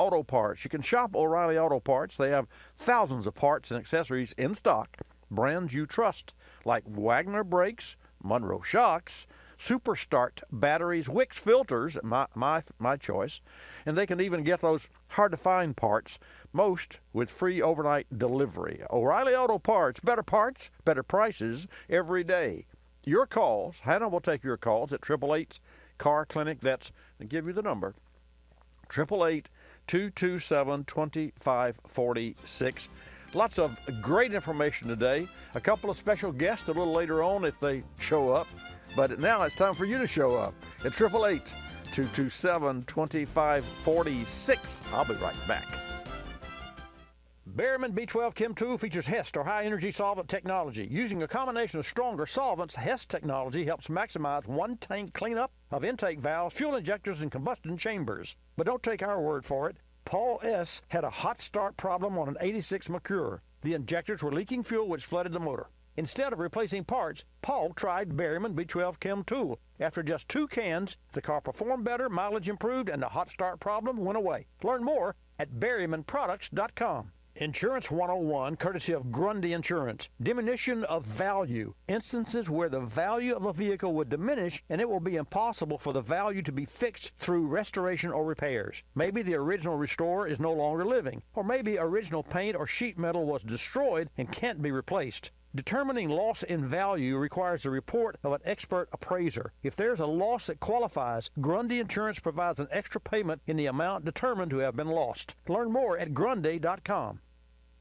Auto Parts. You can shop O'Reilly Auto Parts. They have thousands of parts and accessories in stock, brands you trust, like Wagner brakes, Monroe shocks, Super Start batteries, Wix filters, my choice, and they can even get those hard-to-find parts, most with free overnight delivery. O'Reilly Auto Parts, better prices every day. Your calls, Hannah will take your calls at 888 Car Clinic. That's, I'll give you the number, 888-227-2546. Lots of great information today. A couple of special guests a little later on if they show up. But now it's time for you to show up at 888-227-2546. I'll be right back. Berryman B12 Chem 2 features HEST, or high-energy solvent technology. Using a combination of stronger solvents, HEST technology helps maximize one-tank cleanup of intake valves, fuel injectors, and combustion chambers. But don't take our word for it. Paul S. had a hot start problem on an 86 Mercure. The injectors were leaking fuel, which flooded the motor. Instead of replacing parts, Paul tried Berryman B12 Chem 2. After just 2 cans, the car performed better, mileage improved, and the hot start problem went away. Learn more at berrymanproducts.com. Insurance 101, courtesy of Grundy Insurance. Diminution of value. Instances where the value of a vehicle would diminish and it will be impossible for the value to be fixed through restoration or repairs. Maybe the original restorer is no longer living, or maybe original paint or sheet metal was destroyed and can't be replaced. Determining loss in value requires the report of an expert appraiser. If there's a loss that qualifies, Grundy Insurance provides an extra payment in the amount determined to have been lost. Learn more at Grundy.com.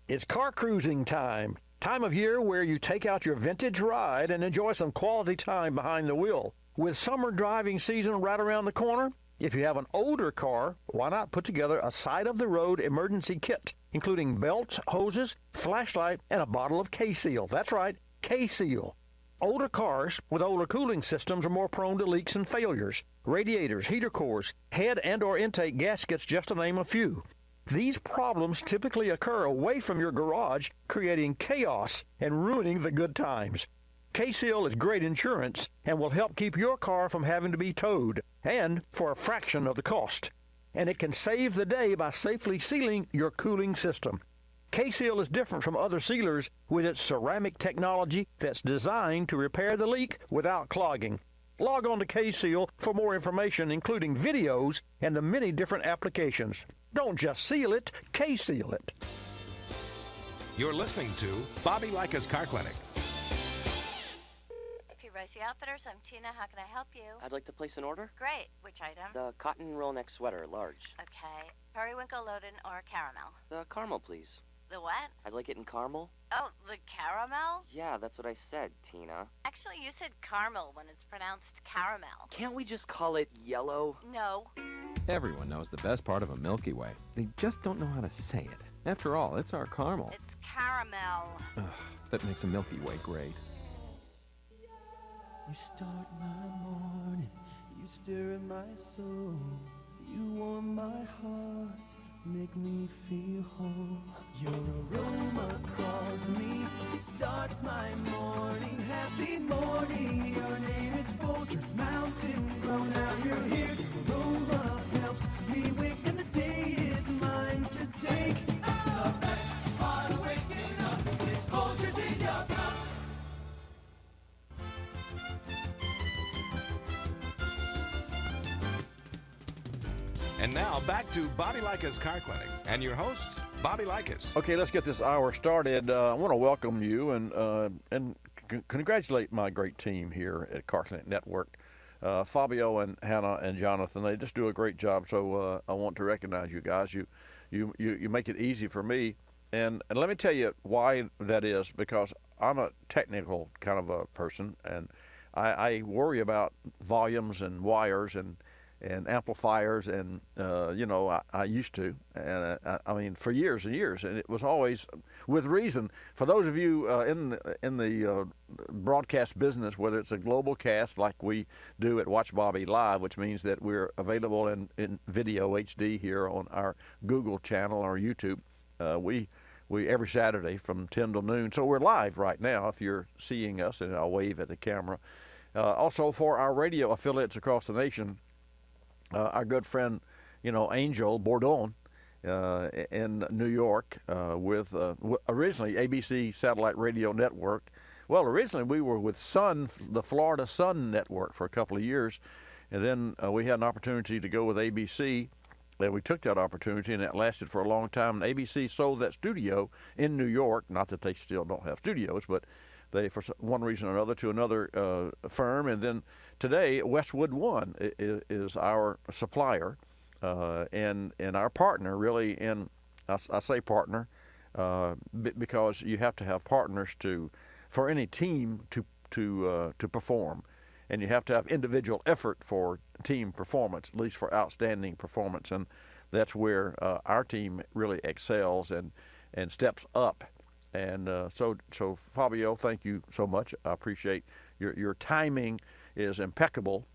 It's car cruising time. Time of year where you take out your vintage ride and enjoy some quality time behind the wheel. With summer driving season right around the corner, if you have an older car, why not put together a side-of-the-road emergency kit, including belts, hoses, flashlight, and a bottle of K-Seal. That's right, K-Seal. Older cars with older cooling systems are more prone to leaks and failures. Radiators, heater cores, head and or intake gaskets, just to name a few. These problems typically occur away from your garage, creating chaos and ruining the good times. K-Seal is great insurance and will help keep your car from having to be towed, and for a fraction of the cost. And it can save the day by safely sealing your cooling system. K-Seal is different from other sealers with its ceramic technology that's designed to repair the leak without clogging. Log on to K-Seal for more information, including videos and the many different applications. Don't just seal it, K-Seal it. You're listening to Bobby Likis Car Clinic. Rosie Outfitters, I'm Tina. How can I help you? I'd like to place an order. Great. Which item? The cotton roll neck sweater, large. Okay. Periwinkle, Loden, or caramel? The caramel, please. The what? I'd like it in caramel. Oh, the caramel? Yeah, that's what I said, Tina. Actually, you said caramel when it's pronounced caramel. Can't we just call it yellow? No. Everyone knows the best part of a Milky Way. They just don't know how to say it. After all, it's our caramel. It's caramel. Ugh, that makes a Milky Way great. You start my morning, you stir in my soul, you warm my heart, make me feel whole. Your aroma calls me, starts my morning, happy morning. Your name is Folgers Mountain Grow, now you're here. Your aroma helps me wake and the day is mine to take. The best part of waking up is Folgers in your cup. And now back to Bobby Likis Car Clinic and your host, Bobby Likis. Okay, let's get this hour started. I want to welcome you and congratulate my great team here at Car Clinic Network. Fabio and Hannah and Jonathan, they just do a great job. So I want to recognize you guys. You make it easy for me. And let me tell you why that is, because I'm a technical kind of a person, and I worry about volumes and wires and amplifiers, and I used to, and I mean for years and years, and it was always with reason. For those of you in the broadcast business, whether it's a global cast like we do at Watch Bobby Live, which means that we're available in video HD here on our Google channel or YouTube, we every Saturday from 10 to noon. So we're live right now if you're seeing us, and I'll wave at the camera. Also for our radio affiliates across the nation. Our good friend, Angel Bourdon in New York with originally ABC Satellite Radio Network. Well, originally we were with Sun, the Florida Sun Network, for a couple of years, and then we had an opportunity to go with ABC, and we took that opportunity, and that lasted for a long time. And ABC sold that studio in New York, not that they still don't have studios, but they, for one reason or another, to another firm. And then today, Westwood One is our supplier and our partner, really. And I say partner because you have to have partners for any team to perform, and you have to have individual effort for team performance, at least for outstanding performance, and that's where our team really excels and steps up. And so Fabio, thank you so much. I appreciate your timing is impeccable,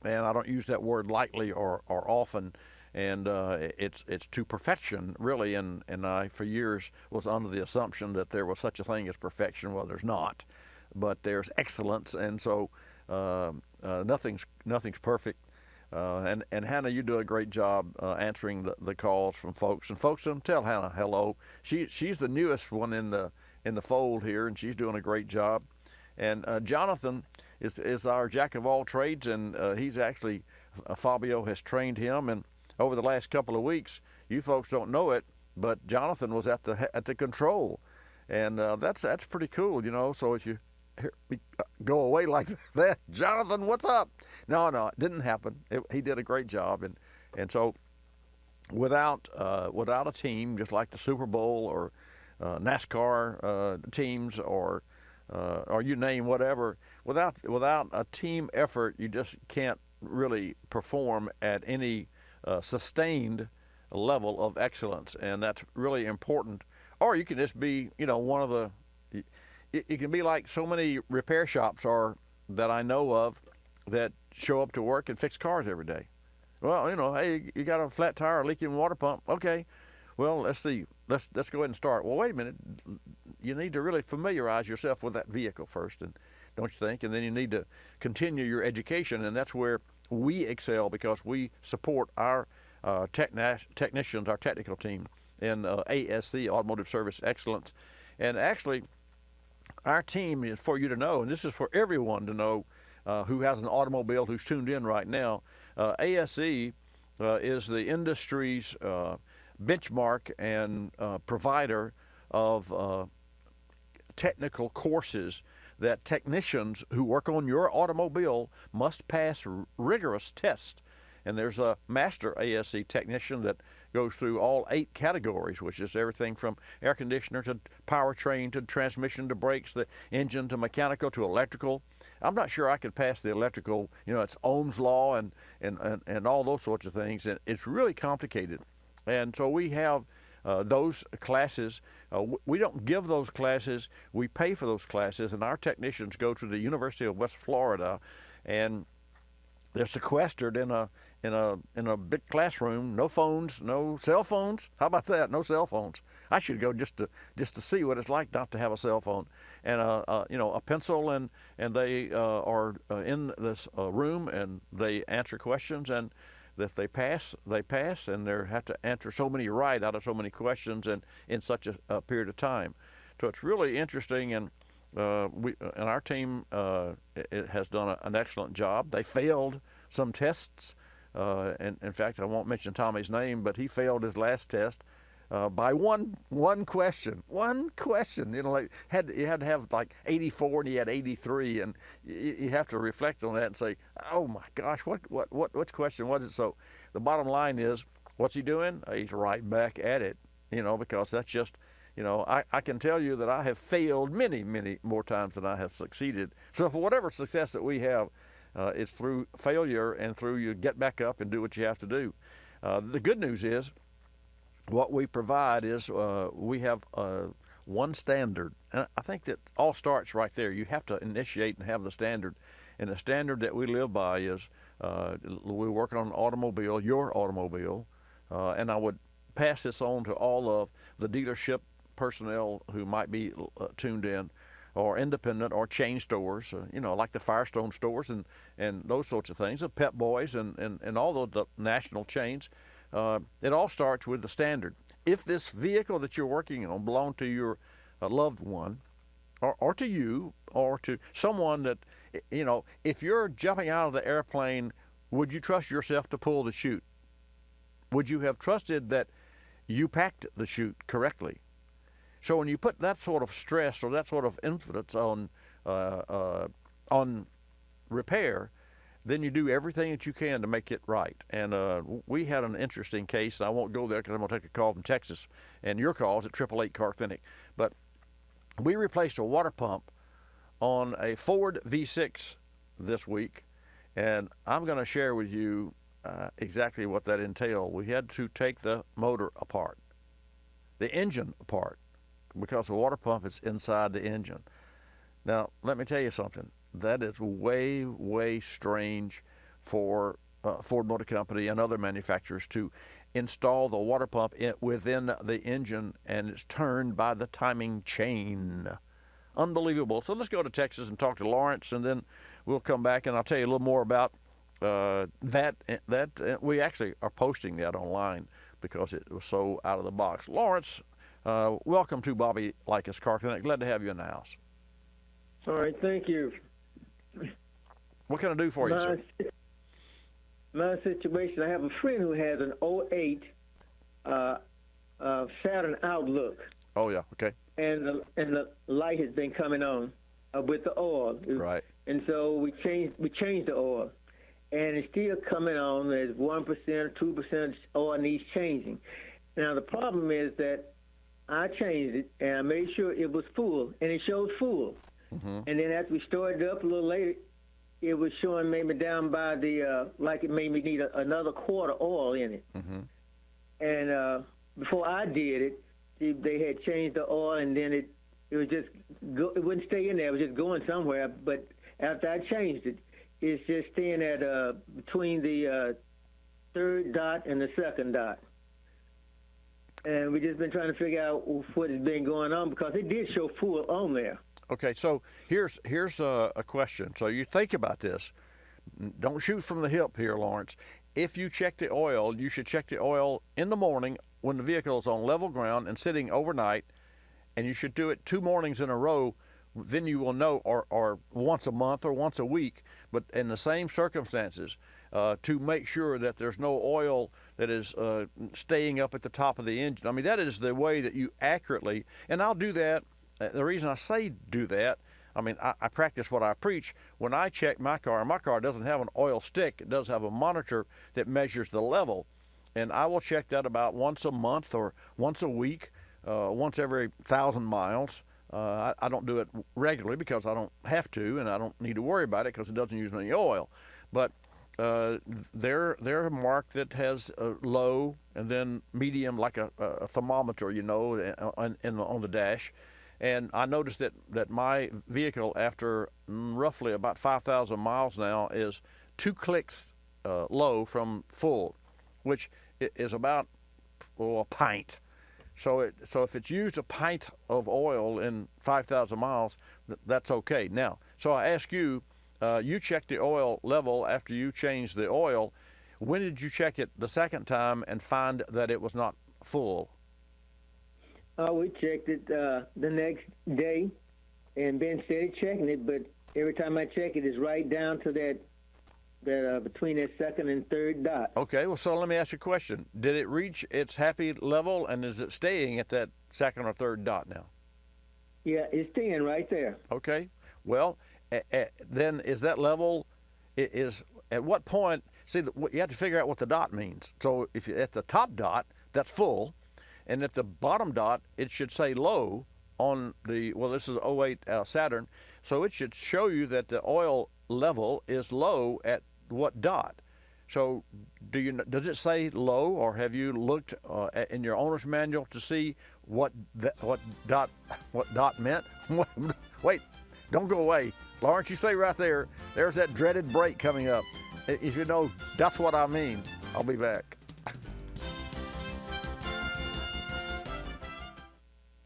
and I don't use that word lightly or often. And it's to perfection, really. And I, for years, was under the assumption that there was such a thing as perfection. Well, there's not, but there's excellence. And so nothing's perfect. And Hannah, you do a great job answering the calls from folks. And folks, tell Hannah hello. She's the newest one in the fold here, and she's doing a great job. And Jonathan is our jack of all trades, and he's actually Fabio has trained him. And over the last couple of weeks, you folks don't know it, but Jonathan was at the control, and that's pretty cool, you know. So if you go away like that, Jonathan, what's up? No, it didn't happen. He did a great job, and so without a team, just like the Super Bowl or NASCAR teams or you name whatever, without a team effort, you just can't really perform at any sustained level of excellence, and that's really important. Or you can just be, one of the. It can be like so many repair shops that I know of that show up to work and fix cars every day. Well, hey, you got a flat tire, a leaking water pump. Okay, well, let's see. Let's go ahead and start. Well, wait a minute. You need to really familiarize yourself with that vehicle first, and don't you think? And then you need to continue your education, and that's where we excel, because we support our technicians, our technical team in ASC, Automotive Service Excellence. And actually, our team is for you to know, and this is for everyone to know who has an automobile, who's tuned in right now. ASE is the industry's benchmark and provider of technical courses that technicians who work on your automobile must pass rigorous tests. And there's a master ASE technician that goes through all 8 categories, which is everything from air conditioner to powertrain to transmission to brakes, the engine to mechanical to electrical. I'm not sure I could pass the electrical, it's Ohm's law and all those sorts of things. And it's really complicated. And so we have those classes. We don't give those classes. We pay for those classes, and our technicians go to the University of West Florida, and they're sequestered in a big classroom. No phones, no cell phones. How about that? No cell phones. I should go just to see what it's like not to have a cell phone, and a pencil, and they are in this room, and they answer questions, and if they pass, they pass, and they have to answer so many right out of so many questions and in such a period of time. So it's really interesting, and our team it has done an excellent job. They failed some tests, and in fact, I won't mention Tommy's name, but he failed his last test by one question. One question. You had to have like 84, and he had 83, and you have to reflect on that and say, "Oh my gosh, what question was it?" So the bottom line is, what's he doing? He's right back at it. Because that's just. I can tell you that I have failed many, many more times than I have succeeded. So for whatever success that we have, it's through failure and through you get back up and do what you have to do. The good news is what we provide is we have one standard. And I think that all starts right there. You have to initiate and have the standard. And the standard that we live by is we work on an automobile, your automobile, and I would pass this on to all of the dealership personnel who might be tuned in, or independent or chain stores, like the Firestone stores and those sorts of things, the Pep Boys and all those the national chains. it all starts with the standard. If this vehicle that you're working on belonged to your loved one, or to you, or to someone that, if you're jumping out of the airplane, would you trust yourself to pull the chute? Would you have trusted that you packed the chute correctly? So when you put that sort of stress or that sort of influence on repair, then you do everything that you can to make it right. And we had an interesting case. I won't go there because I'm going to take a call from Texas, and your call is at 888 Car Clinic. But we replaced a water pump on a Ford V6 this week, and I'm going to share with you exactly what that entailed. We had to take the motor apart, the engine apart, because the water pump is inside the engine. Now, let me tell you something. That is way, way strange for Ford Motor Company and other manufacturers to install the water pump within the engine, and it's turned by the timing chain. Unbelievable. So let's go to Texas and talk to Lawrence, and then we'll come back and I'll tell you a little more about that. We actually are posting that online because it was so out of the box. Lawrence, welcome to Bobby Likis Car Clinic. Glad to have you in the house. All right, thank you. What can I do for you, sir? My situation, I have a friend who has an '08 Saturn Outlook. Oh, yeah, okay. And the light has been coming on with the oil. Right. And so we changed the oil. And it's still coming on. There's 1% or 2% oil needs changing. Now, the problem is that I changed it, and I made sure it was full, and it showed full. Mm-hmm. And then after we started it up a little later, it was showing maybe down by the, like it made me need another quart of oil in it. Mm-hmm. And before I did it, they had changed the oil, and then it was just, it wouldn't stay in there. It was just going somewhere. But after I changed it, it's just staying at between the third dot and the second dot. And we've just been trying to figure out what has been going on because it did show full on there. Okay, so here's a question. So you think about this. Don't shoot from the hip here, Lawrence. If you check the oil, you should check the oil in the morning when the vehicle is on level ground and sitting overnight, and you should do it 2 mornings in a row. Then you will know, or once a month or once a week, but in the same circumstances, to make sure that there's no oil that is staying up at the top of the engine. I mean, that is the way that you accurately, and I'll do that. The reason I say do that, I mean, I practice what I preach. When I check my car doesn't have an oil stick. It does have a monitor that measures the level. And I will check that about once a month or once a week, once every 1,000 miles. I don't do it regularly because I don't have to, and I don't need to worry about it because it doesn't use any oil. But they're a mark that has low and then medium, like a thermometer, on the dash. And I noticed that my vehicle, after roughly about 5,000 miles now, is 2 clicks low from full, which is about a pint. So if it's used a pint of oil in 5,000 miles, that's okay. Now, so I ask you, you checked the oil level after you changed the oil. When did you check it the second time and find that it was not full? We checked it the next day, and Ben started checking it, but every time I check it, it's right down to that between that second and third dot. Okay, well, so let me ask you a question. Did it reach its happy level, and is it staying at that second or third dot now? Yeah, it's staying right there. Okay, well, then is that level, is at what point, see, you have to figure out what the dot means. So if you're at the top dot, that's full. And at the bottom dot, it should say low on the, well, this is 08 Saturn, so it should show you that the oil level is low at what dot. So does it say low, or have you looked in your owner's manual to see what dot meant? Wait, don't go away. Lawrence, you stay right there. There's that dreaded break coming up. If you know, that's what I mean. I'll be back.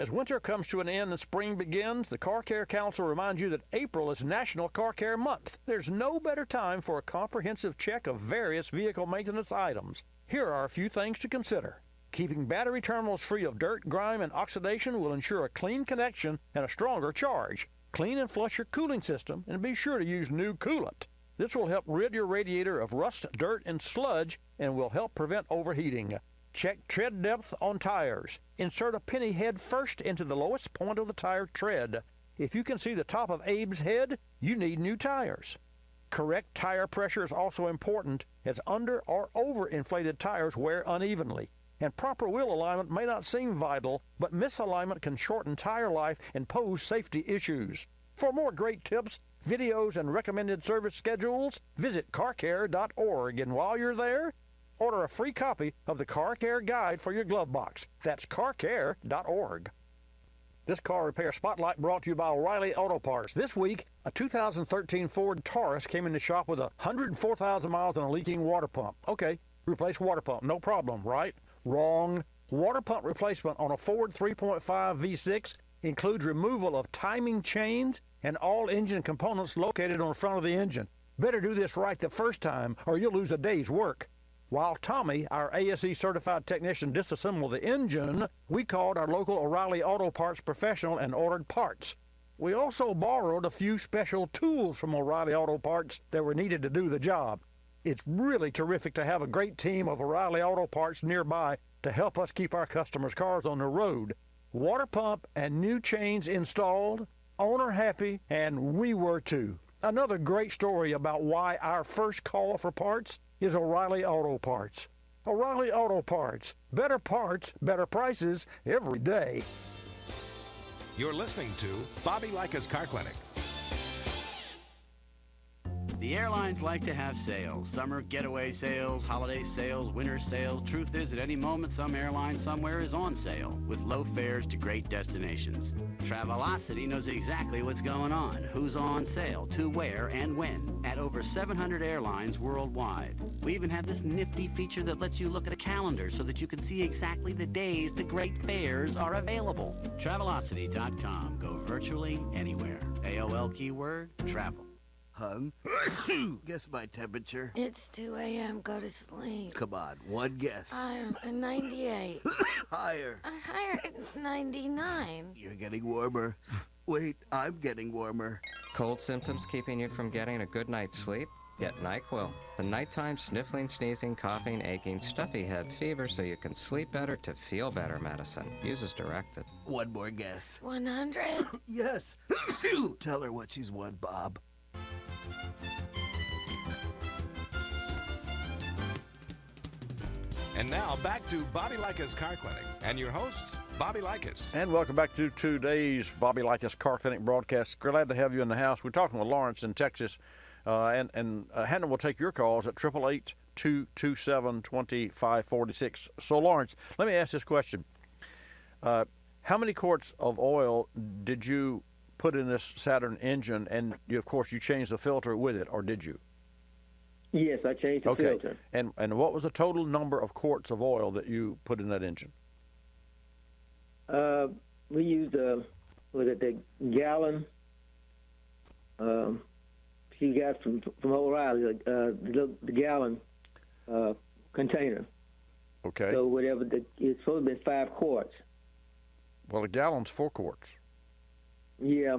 As winter comes to an end and spring begins, the Car Care Council reminds you that April is National Car Care Month. There's no better time for a comprehensive check of various vehicle maintenance items. Here are a few things to consider. Keeping battery terminals free of dirt, grime, and oxidation will ensure a clean connection and a stronger charge. Clean and flush your cooling system, and be sure to use new coolant. This will help rid your radiator of rust, dirt, and sludge, and will help prevent overheating. Check tread depth on tires. Insert a penny head first into the lowest point of the tire tread. If you can see the top of Abe's head, you need new tires. Correct tire pressure is also important, as under or over-inflated tires wear unevenly. And proper wheel alignment may not seem vital, but misalignment can shorten tire life and pose safety issues. For more great tips, videos, and recommended service schedules, visit carcare.org. And while you're there, order a free copy of the Car Care Guide for your glove box. That's carcare.org. This car repair spotlight brought to you by O'Reilly Auto Parts. This week, a 2013 Ford Taurus came in the shop with 104,000 miles and a leaking water pump. Okay, replace water pump, no problem, right? Wrong. Water pump replacement on a Ford 3.5 V6 includes removal of timing chains and all engine components located on the front of the engine. Better do this right the first time, or you'll lose a day's work. While Tommy, our ASE certified technician, disassembled the engine, we called our local O'Reilly Auto Parts professional and ordered parts. We also borrowed a few special tools from O'Reilly Auto Parts that were needed to do the job. It's really terrific to have a great team of O'Reilly Auto Parts nearby to help us keep our customers' cars on the road. Water pump and new chains installed, owner happy, and we were too. Another great story about why our first call for parts is O'Reilly Auto Parts. O'Reilly Auto Parts. Better parts, better prices every day. You're listening to Bobby Likis Car Clinic. The airlines like to have sales. Summer getaway sales, holiday sales, winter sales. Truth is, at any moment, some airline somewhere is on sale with low fares to great destinations. Travelocity knows exactly what's going on, who's on sale, to where, and when, at over 700 airlines worldwide. We even have this nifty feature that lets you look at a calendar so that you can see exactly the days the great fares are available. Travelocity.com. Go virtually anywhere. AOL keyword, travel. Hun, guess my temperature. It's 2 a.m. Go to sleep. Come on, one guess. I'm 98. Higher. Higher, 99. You're getting warmer. Wait, I'm getting warmer. Cold symptoms keeping you from getting a good night's sleep? Get NyQuil, the nighttime sniffling, sneezing, coughing, aching, stuffy head, fever so you can sleep better to feel better medicine. Use as directed. One more guess. 100? Yes. Tell her what she's won, Bob. And now back to Bobby Likis Car Clinic and your host, Bobby Likis. And welcome back to today's Bobby Likis Car Clinic broadcast. Glad to have you in the house. We're talking with Lawrence in Texas, and Hannah will take your calls at 888-227-2546. So, Lawrence, let me ask this question. How many quarts of oil did you put in this Saturn engine? And, of course, you changed the filter with it, or did you? Yes, I changed the filter. And what was the total number of quarts of oil that you put in that engine? We used the gallon. She got from O'Reilly the gallon container. Okay. So whatever it's supposed to be 5 quarts. Well, a gallon's 4 quarts. Yeah,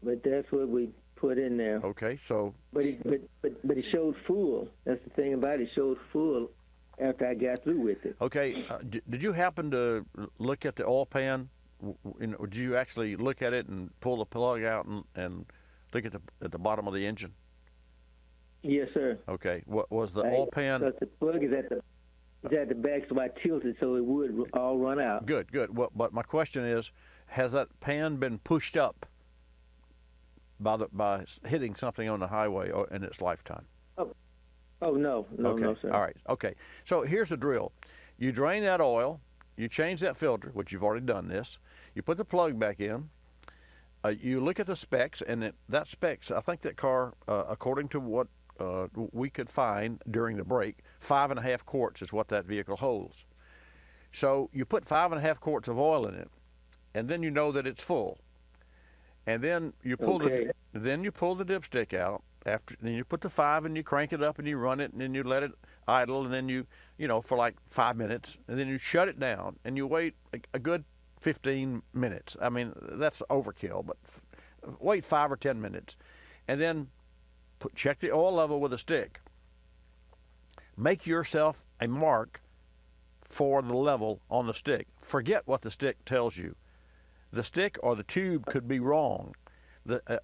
but that's what we put in there. Okay, so. But it showed full. That's the thing about it. It showed full after I got through with it. Okay, did you happen to look at the oil pan? Did you actually look at it and pull the plug out and look at the bottom of the engine? Yes, sir. Okay, what was the oil pan? Because the plug is at the back, so I tilted so it would all run out. Good. But my question is, has that pan been pushed up by hitting something on the highway in its lifetime? Oh no, okay. No, sir. All right, okay. So here's the drill. You drain that oil, you change that filter, which you've already done this. You put the plug back in. You look at the specs, and that specs, I think that car, according to what we could find during the break, 5.5 quarts is what that vehicle holds. So you put 5.5 quarts of oil in it, and then you know that it's full. And then you pull the dipstick out then you put the 5 and you crank it up and you run it and then you let it idle and then you for like 5 minutes and then you shut it down and you wait a good 15 minutes. I mean, that's overkill, but wait 5 or 10 minutes, and then check the oil level with a stick. Make yourself a mark for the level on the stick. Forget what the stick tells you. The stick or the tube could be wrong.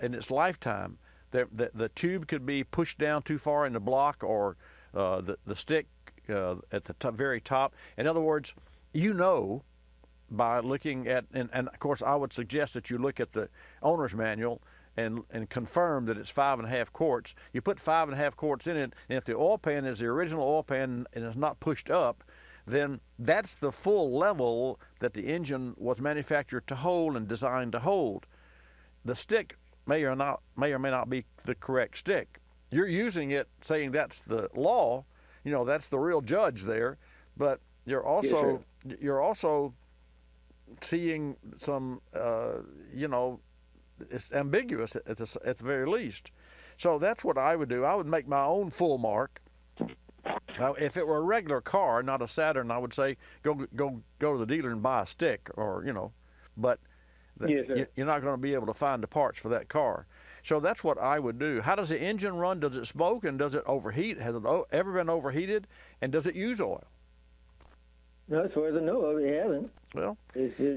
In its lifetime, the tube could be pushed down too far in the block, or the stick at the very top. In other words, by looking at, and of course I would suggest that you look at the owner's manual and confirm that it's 5.5 quarts. You put 5.5 quarts in it, and if the oil pan is the original oil pan and is not pushed up, then that's the full level that the engine was manufactured to hold and designed to hold. The stick may or may not be the correct stick. You're using it saying that's the law, that's the real judge there, but you're also seeing some it's ambiguous at the very least. So that's what I would do. I would make my own full mark. Now, if it were a regular car, not a Saturn, I would say go to the dealer and buy a stick, or but you're not going to be able to find the parts for that car. So that's what I would do. How does the engine run? Does it smoke and does it overheat? Has it ever been overheated? And does it use oil? No, as far as I know of, it hasn't. Well,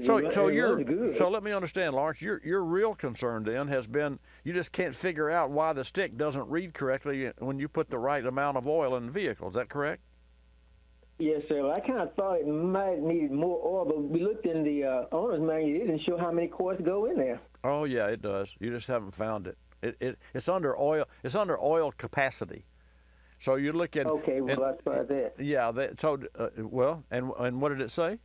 so let me understand, Lawrence. Your real concern then has been you just can't figure out why the stick doesn't read correctly when you put the right amount of oil in the vehicle. Is that correct? Yes, sir. Well, I kind of thought it might need more oil, but we looked in the owner's manual. It didn't show how many quarts go in there. Oh yeah, it does. You just haven't found it. It's under oil. It's under oil capacity. So you look at. Okay, well, that's about that. Yeah. And what did it say?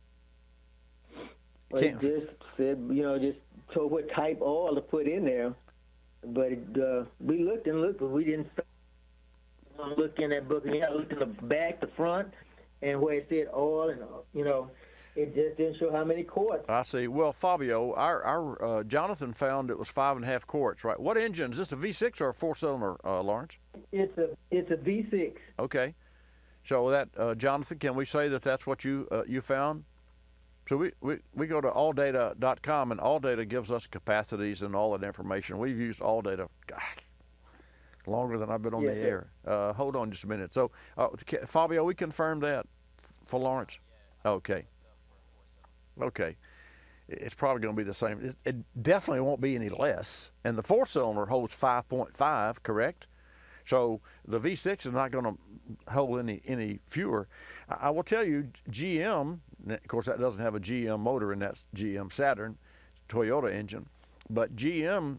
Well, it just said, just told what type oil to put in there. But we looked and looked, but we didn't look in that book. I looked in the back, the front, and where it said oil, and it just didn't show how many quarts. I see. Well, Fabio, our Jonathan found it was 5.5 quarts, right? What engine is this? A V6 or a 4-cylinder, Lawrence? It's a V6. Okay. So that Jonathan, can we say that that's what you found? So we go to alldata.com, and AllData gives us capacities and all that information. We've used AllData, longer than I've been on the air. Hold on just a minute. So, Fabio, we confirmed that for Lawrence? Okay. Okay. It's probably going to be the same. It definitely won't be any less. And the 4-cylinder holds 5.5, correct? So the V6 is not going to hold any fewer. I will tell you, GM, of course that doesn't have a GM motor, and that's GM Saturn, Toyota engine, but GM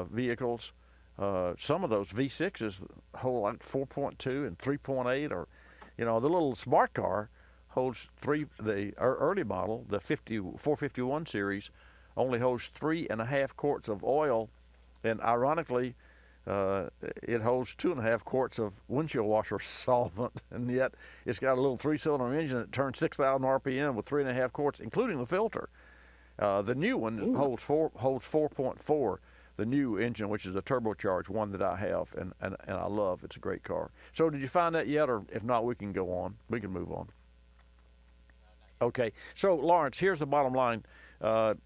vehicles, some of those V6s hold like 4.2 and 3.8, or the little smart car holds the early model, the 451 series, only holds 3.5 quarts of oil, and ironically, it holds 2.5 quarts of windshield washer solvent, and yet it's got a little 3-cylinder engine that turns 6,000 RPM with 3.5 quarts, including the filter. The new one holds 4.4. The new engine, which is a turbocharged one that I have, and I love. It's a great car. So did you find that yet, or if not, we can go on. We can move on. Okay. So Lawrence, here's the bottom line.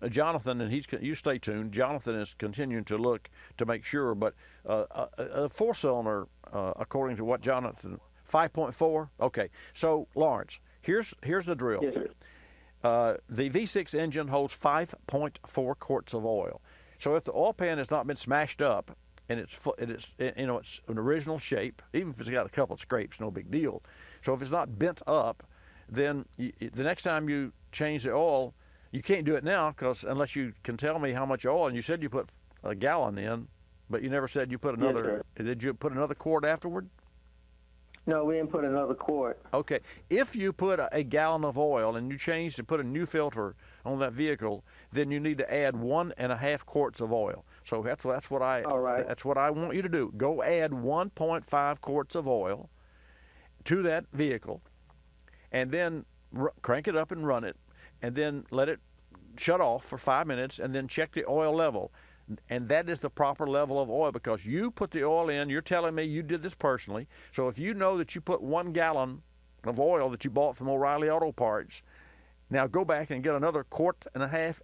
Jonathan, and you stay tuned. Jonathan is continuing to look to make sure, but a 4-cylinder, according to what Jonathan, 5.4. Okay, so Lawrence, here's the drill. Yes, sir. The V6 engine holds 5.4 quarts of oil. So if the oil pan has not been smashed up and it's an original shape, even if it's got a couple of scrapes, no big deal. So if it's not bent up, then the next time you change the oil, you can't do it now unless you can tell me how much oil. And you said you put a gallon in, but you never said you put another. Yes, did you put another quart afterward? No, we didn't put another quart. Okay. If you put a gallon of oil and you change to put a new filter on that vehicle, then you need to add 1.5 quarts of oil. So that's what I. All right. That's what I want you to do. Go add 1.5 quarts of oil to that vehicle, and then crank it up and run it, and then let it shut off for 5 minutes, and then check the oil level. And that is the proper level of oil, because you put the oil in. You're telling me you did this personally. So if you know that you put 1 gallon of oil that you bought from O'Reilly Auto Parts, now go back and get another 1.5 quarts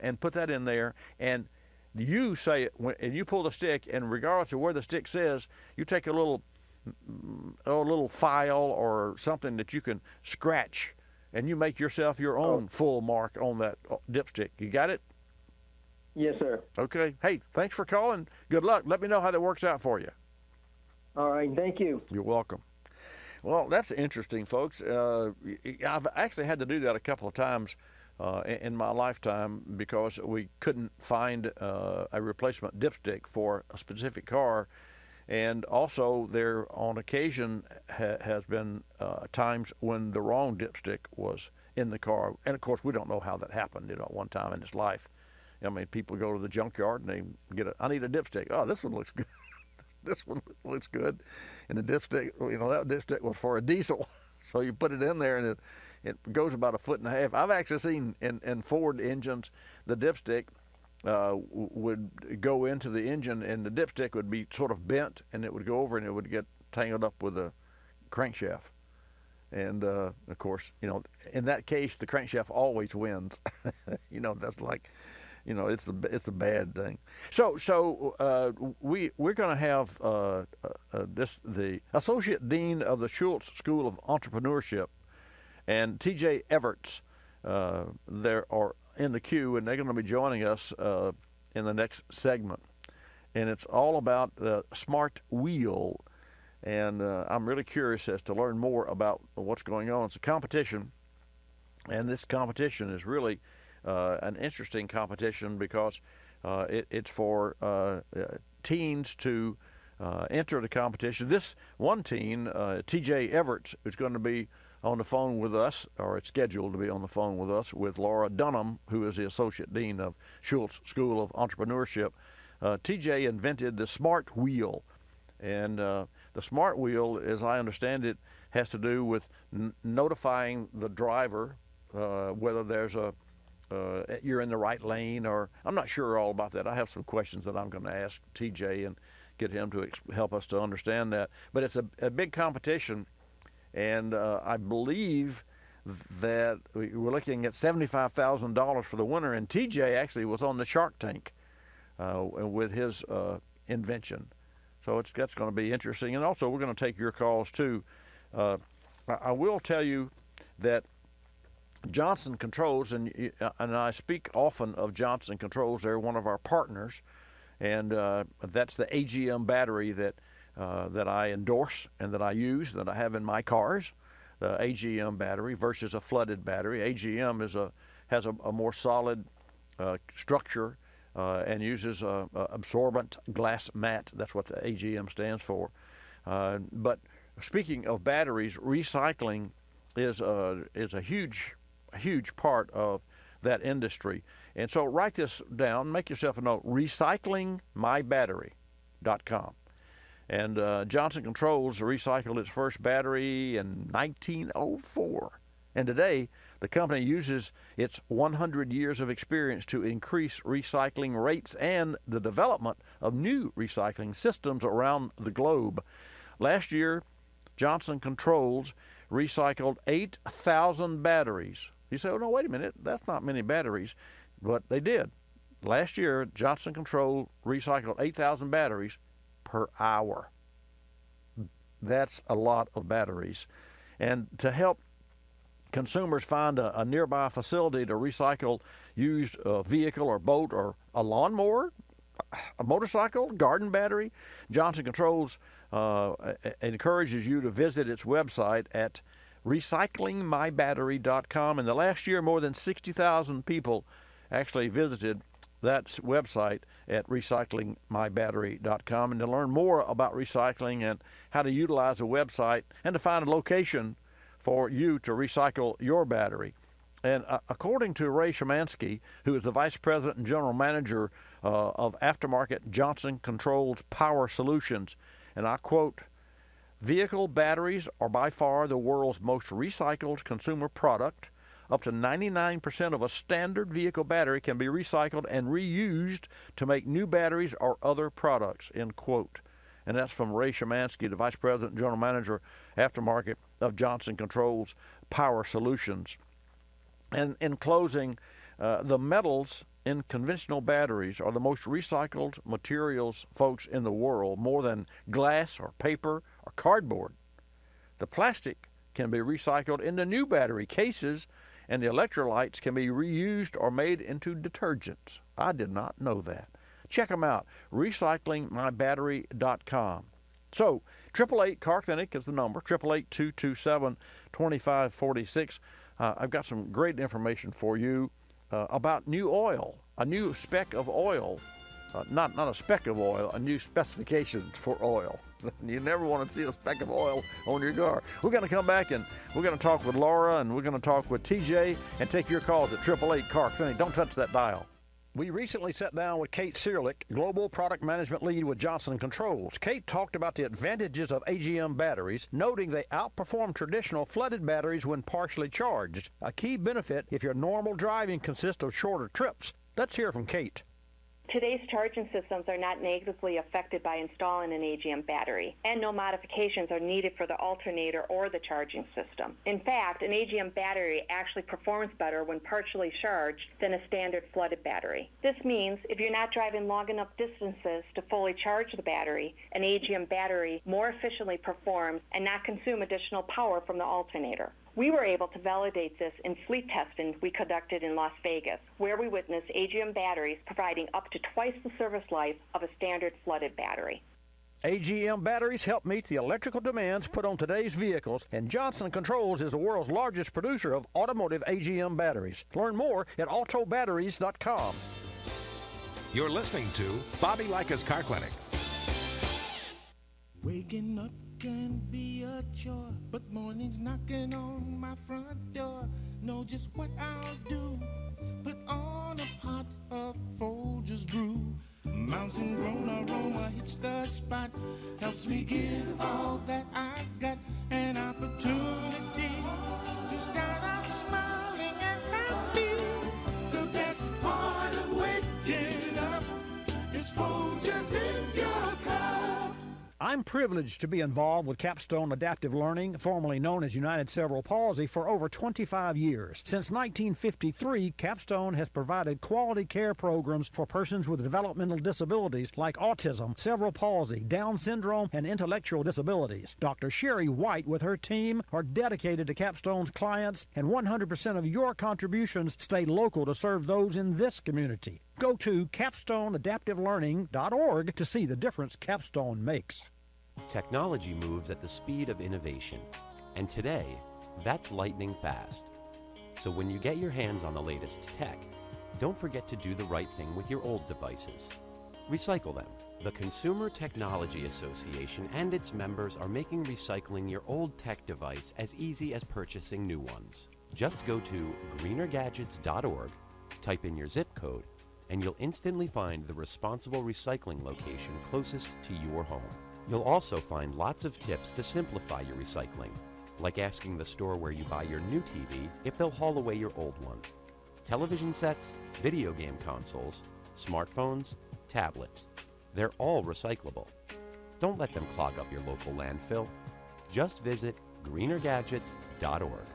and put that in there, and you say it, and you pull the stick, and regardless of where the stick says, you take a little file or something that you can scratch, and you make yourself your own full mark on that dipstick. You got it? Yes, sir. Okay. Hey, thanks for calling. Good luck. Let me know how that works out for you. All right. Thank you. You're welcome. Well, that's interesting, folks. I've actually had to do that a couple of times in my lifetime, because we couldn't find a replacement dipstick for a specific car. And also, there on occasion has been times when the wrong dipstick was in the car. And of course, we don't know how that happened, one time in his life. I mean, people go to the junkyard and they I need a dipstick. Oh, this one looks good. This one looks good. And the dipstick, that dipstick was for a diesel. So you put it in there, and it goes about 1.5 feet. I've actually seen in Ford engines, the dipstick would go into the engine, and the dipstick would be sort of bent, and it would go over and it would get tangled up with the crankshaft. And of course, in that case, the crankshaft always wins. That's like, it's the bad thing. So we're going to have the Associate Dean of the Schultz School of Entrepreneurship, and T.J. Everts, there are in the queue, and they're going to be joining us in the next segment. And it's all about the smart wheel. And I'm really curious as to learn more about what's going on. It's a competition, and this competition is really an interesting competition, because it's for teens to enter the competition. This one teen, T.J. Everts, is going to be on the phone with us, or it's scheduled to be on the phone with us, with Laura Dunham, who is the Associate Dean of Schultz School of Entrepreneurship. TJ invented the smart wheel, and the smart wheel, as I understand it, has to do with notifying the driver whether there's you're in the right lane, or I'm not sure all about that. I have some questions that I'm going to ask TJ and get him to help us to understand that. But it's a big competition, and I believe that we're looking at $75,000 for the winner, and TJ actually was on the Shark Tank with his invention. So that's going to be interesting. And also, we're going to take your calls too. I will tell you that Johnson Controls, and I speak often of Johnson Controls. They're one of our partners, and that's the AGM battery that I endorse and that I use, that I have in my cars. The AGM battery versus a flooded battery. AGM has a more solid structure and uses absorbent glass mat. That's what the AGM stands for. But speaking of batteries, recycling is a huge part of that industry. And so write this down, make yourself a note, recyclingmybattery.com. And Johnson Controls recycled its first battery in 1904. And today, the company uses its 100 years of experience to increase recycling rates and the development of new recycling systems around the globe. Last year, Johnson Controls recycled 8,000 batteries. You say, oh, no, wait a minute, that's not many batteries. But they did. Last year, Johnson Controls recycled 8,000 batteries per hour. That's a lot of batteries. And to help consumers find a nearby facility to recycle used vehicle or boat or a lawnmower, a motorcycle, garden battery, Johnson Controls encourages you to visit its website at recyclingmybattery.com. In the last year, more than 60,000 people actually visited that website at recyclingmybattery.com. And to learn more about recycling and how to utilize the website and to find a location for you to recycle your battery. And according to Ray Shemansky, who is the Vice President and General Manager of Aftermarket Johnson Controls Power Solutions, and I quote, "Vehicle batteries are by far the world's most recycled consumer product. Up to 99% of a standard vehicle battery can be recycled and reused to make new batteries or other products, end quote. And that's from Ray Shemansky, the Vice President and General Manager, Aftermarket of Johnson Controls Power Solutions. And in closing, the metals in conventional batteries are the most recycled materials, folks, in the world, more than glass or paper or cardboard. The plastic can be recycled into new battery cases, and the electrolytes can be reused or made into detergents. I did not know that. Check them out, recyclingmybattery.com. So, 888 Car Clinic is the number, 888-227-2546. I've got some great information for you about new oil, a new spec of oil, not a speck of oil, a new specification for oil. You never want to see a speck of oil on your car. We're going to come back and we're going to talk with Laura and we're going to talk with TJ and take your calls at 888 Car Clinic. Don't touch that dial. We recently sat down with Kate Searlick, Global Product Management Lead with Johnson Controls. Kate talked about the advantages of AGM batteries, noting they outperform traditional flooded batteries when partially charged, a key benefit if your normal driving consists of shorter trips. Let's hear from Kate. Today's charging systems are not negatively affected by installing an AGM battery, and no modifications are needed for the alternator or the charging system. In fact, an AGM battery actually performs better when partially charged than a standard flooded battery. This means if you're not driving long enough distances to fully charge the battery, an AGM battery more efficiently performs and not consume additional power from the alternator. We were able to validate this in fleet testing we conducted in Las Vegas, where we witnessed AGM batteries providing up to twice the service life of a standard flooded battery. AGM batteries help meet the electrical demands put on today's vehicles, and Johnson Controls is the world's largest producer of automotive AGM batteries. Learn more at autobatteries.com. You're listening to Bobby Likis Car Clinic. Waking up can be a chore, but mornings knocking on my front door. Know just what I'll do. Put on a pot of Folgers brew. Mountain grown aroma hits the spot. Helps me give all that I've got. An opportunity to start out smiling and happy. The best part of waking up is Folgers in your cup. I'm privileged to be involved with Capstone Adaptive Learning, formerly known as United Cerebral Palsy, for over 25 years. Since 1953, Capstone has provided quality care programs for persons with developmental disabilities like autism, cerebral palsy, Down syndrome, and intellectual disabilities. Dr. Sherry White with her team are dedicated to Capstone's clients, and 100% of your contributions stay local to serve those in this community. Go to capstoneadaptivelearning.org to see the difference Capstone makes. Technology moves at the speed of innovation, and today, that's lightning fast. So when you get your hands on the latest tech, don't forget to do the right thing with your old devices. Recycle them. The Consumer Technology Association and its members are making recycling your old tech device as easy as purchasing new ones. Just go to greenergadgets.org, type in your zip code, and you'll instantly find the responsible recycling location closest to your home. You'll also find lots of tips to simplify your recycling, like asking the store where you buy your new TV if they'll haul away your old one. Television sets, video game consoles, smartphones, tablets, they're all recyclable. Don't let them clog up your local landfill. Just visit greenergadgets.org.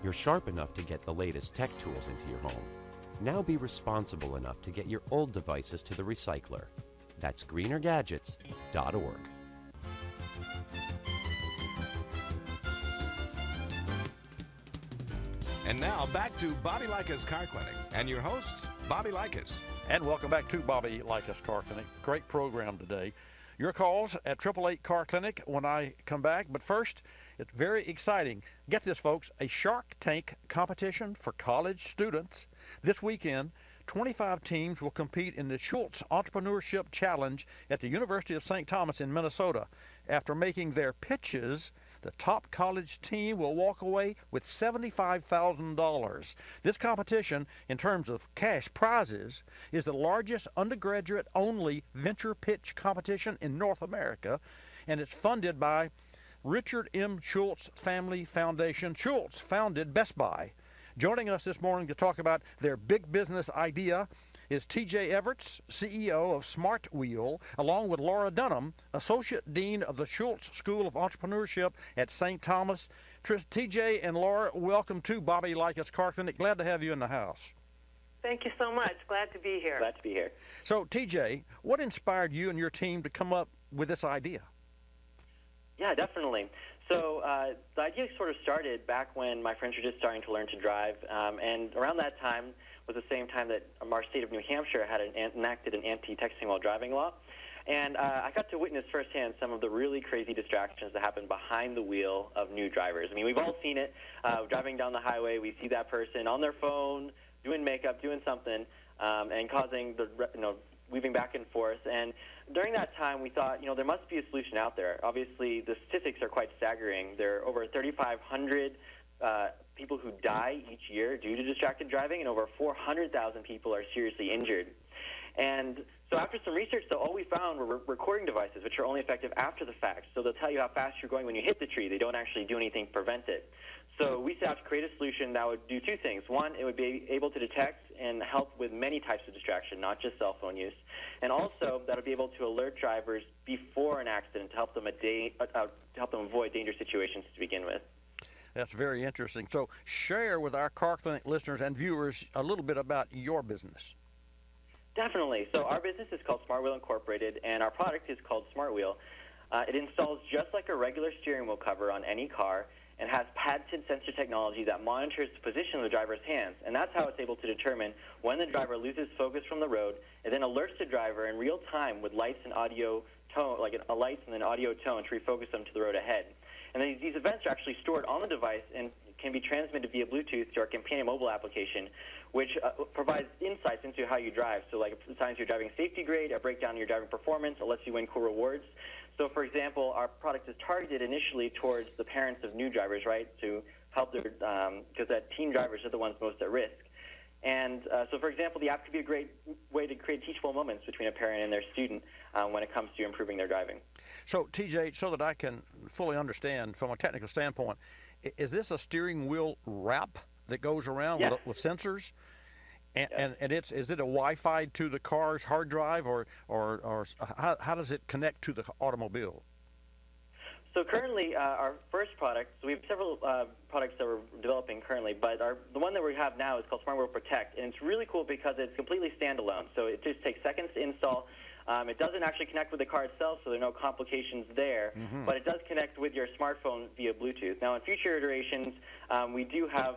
You're sharp enough to get the latest tech tools into your home. Now be responsible enough to get your old devices to the recycler. That's greenergadgets.org. And now back to Bobby Likis Car Clinic and your host, Bobby Likis. And welcome back to Bobby Likis Car Clinic. Great program today. Your calls at 888 Car Clinic when I come back. But first, it's very exciting. Get this, folks, a Shark Tank competition for college students. This weekend, 25 teams will compete in the Schultz Entrepreneurship Challenge at the University of St. Thomas in Minnesota. After making their pitches, the top college team will walk away with $75,000. This competition, in terms of cash prizes, is the largest undergraduate-only venture pitch competition in North America, and it's funded by Richard M. Schultz Family Foundation. Schultz founded Best Buy. Joining us this morning to talk about their big business idea is TJ Everts, CEO of Smart Wheel, along with Laura Dunham, Associate Dean of the Schultz School of Entrepreneurship at St. Thomas. TJ and Laura, welcome to Bobby Likis Car Clinic. Glad to have you in the house. Thank you so much. Glad to be here. Glad to be here. So, TJ, what inspired you and your team to come up with this idea? Yeah, definitely. So the idea sort of started back when my friends were just starting to learn to drive, and around that time was the same time that our state of New Hampshire had enacted an anti-texting while driving law. And I got to witness firsthand some of the really crazy distractions that happen behind the wheel of new drivers. I mean, we've all seen it. Driving down the highway, we see that person on their phone, doing makeup, doing something, and causing the, weaving back and forth. And during that time, we thought, there must be a solution out there. Obviously, the statistics are quite staggering. There are over 3,500 people who die each year due to distracted driving, and over 400,000 people are seriously injured. And so after some research, though, all we found were recording devices, which are only effective after the fact. So they'll tell you how fast you're going when you hit the tree. They don't actually do anything to prevent it. So we set out to create a solution that would do two things. one, it would be able to detect and help with many types of distraction, not just cell phone use. And also that would be able to alert drivers before an accident to help them avoid dangerous situations to begin with. That's very interesting. So share with our Car Clinic listeners and viewers a little bit about your business. Definitely. So our business is called Smart Wheel Incorporated, and our product is called Smart Wheel. It installs just like a regular steering wheel cover on any car and has patented sensor technology that monitors the position of the driver's hands. And that's how it's able to determine when the driver loses focus from the road, and then alerts the driver in real time with lights and audio tone, like a lights and an audio tone to refocus them to the road ahead. And then these events are actually stored on the device and can be transmitted via Bluetooth to our companion mobile application, which provides insights into how you drive. So like it assigns your driving safety grade, a breakdown in your driving performance, it lets you win cool rewards. So for example, our product is targeted initially towards the parents of new drivers, right, to help their, because that teen drivers are the ones most at risk. And so for example, the app could be a great way to create teachable moments between a parent and their student when it comes to improving their driving. So TJ, so that I can fully understand from a technical standpoint, is this a steering wheel wrap that goes around with sensors? And is it a Wi-Fi to the car's hard drive, or how does it connect to the automobile? So currently, our first product, so we have several products that we're developing currently, but the one that we have now is called Smart Wheel Protect, and it's really cool because it's completely standalone. So it just takes seconds to install. It doesn't actually connect with the car itself, so there are no complications there, but it does connect with your smartphone via Bluetooth. Now, in future iterations, we do have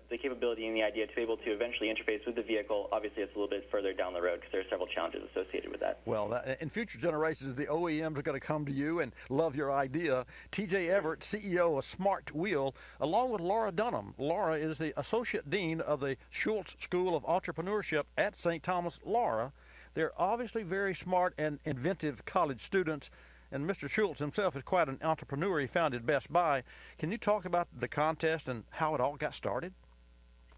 the capability and the idea to be able to eventually interface with the vehicle. Obviously, it's a little bit further down the road because there are several challenges associated with that. Well, in future generations, the OEMs are going to come to you and love your idea. TJ Everett, CEO of Smart Wheel, along with Laura Dunham. Laura is the Associate Dean of the Schultz School of Entrepreneurship at St. Thomas. Laura, they're obviously very smart and inventive college students, and Mr. Schultz himself is quite an entrepreneur. He founded Best Buy. Can you talk about the contest and how it all got started?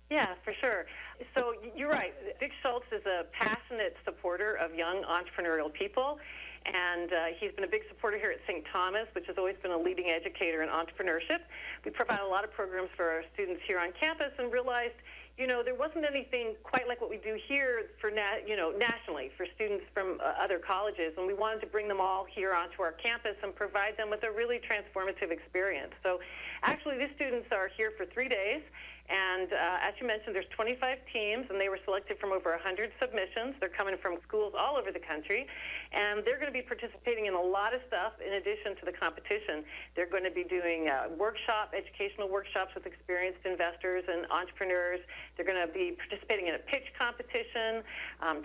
Yeah, for sure. So you're right. Dick Schultz is a passionate supporter of young entrepreneurial people, and he's been a big supporter here at St. Thomas, which has always been a leading educator in entrepreneurship. We provide a lot of programs for our students here on campus and realized there wasn't anything quite like what we do here for nationally for students from other colleges, and we wanted to bring them all here onto our campus and provide them with a really transformative experience. So actually, these students are here for 3 days, and as you mentioned, there's 25 teams, and they were selected from over 100 submissions. They're coming from schools all over the country, and they're going to be participating in a lot of stuff in addition to the competition. They're going to be doing educational workshops with experienced investors and entrepreneurs. They're going to be participating in a pitch competition.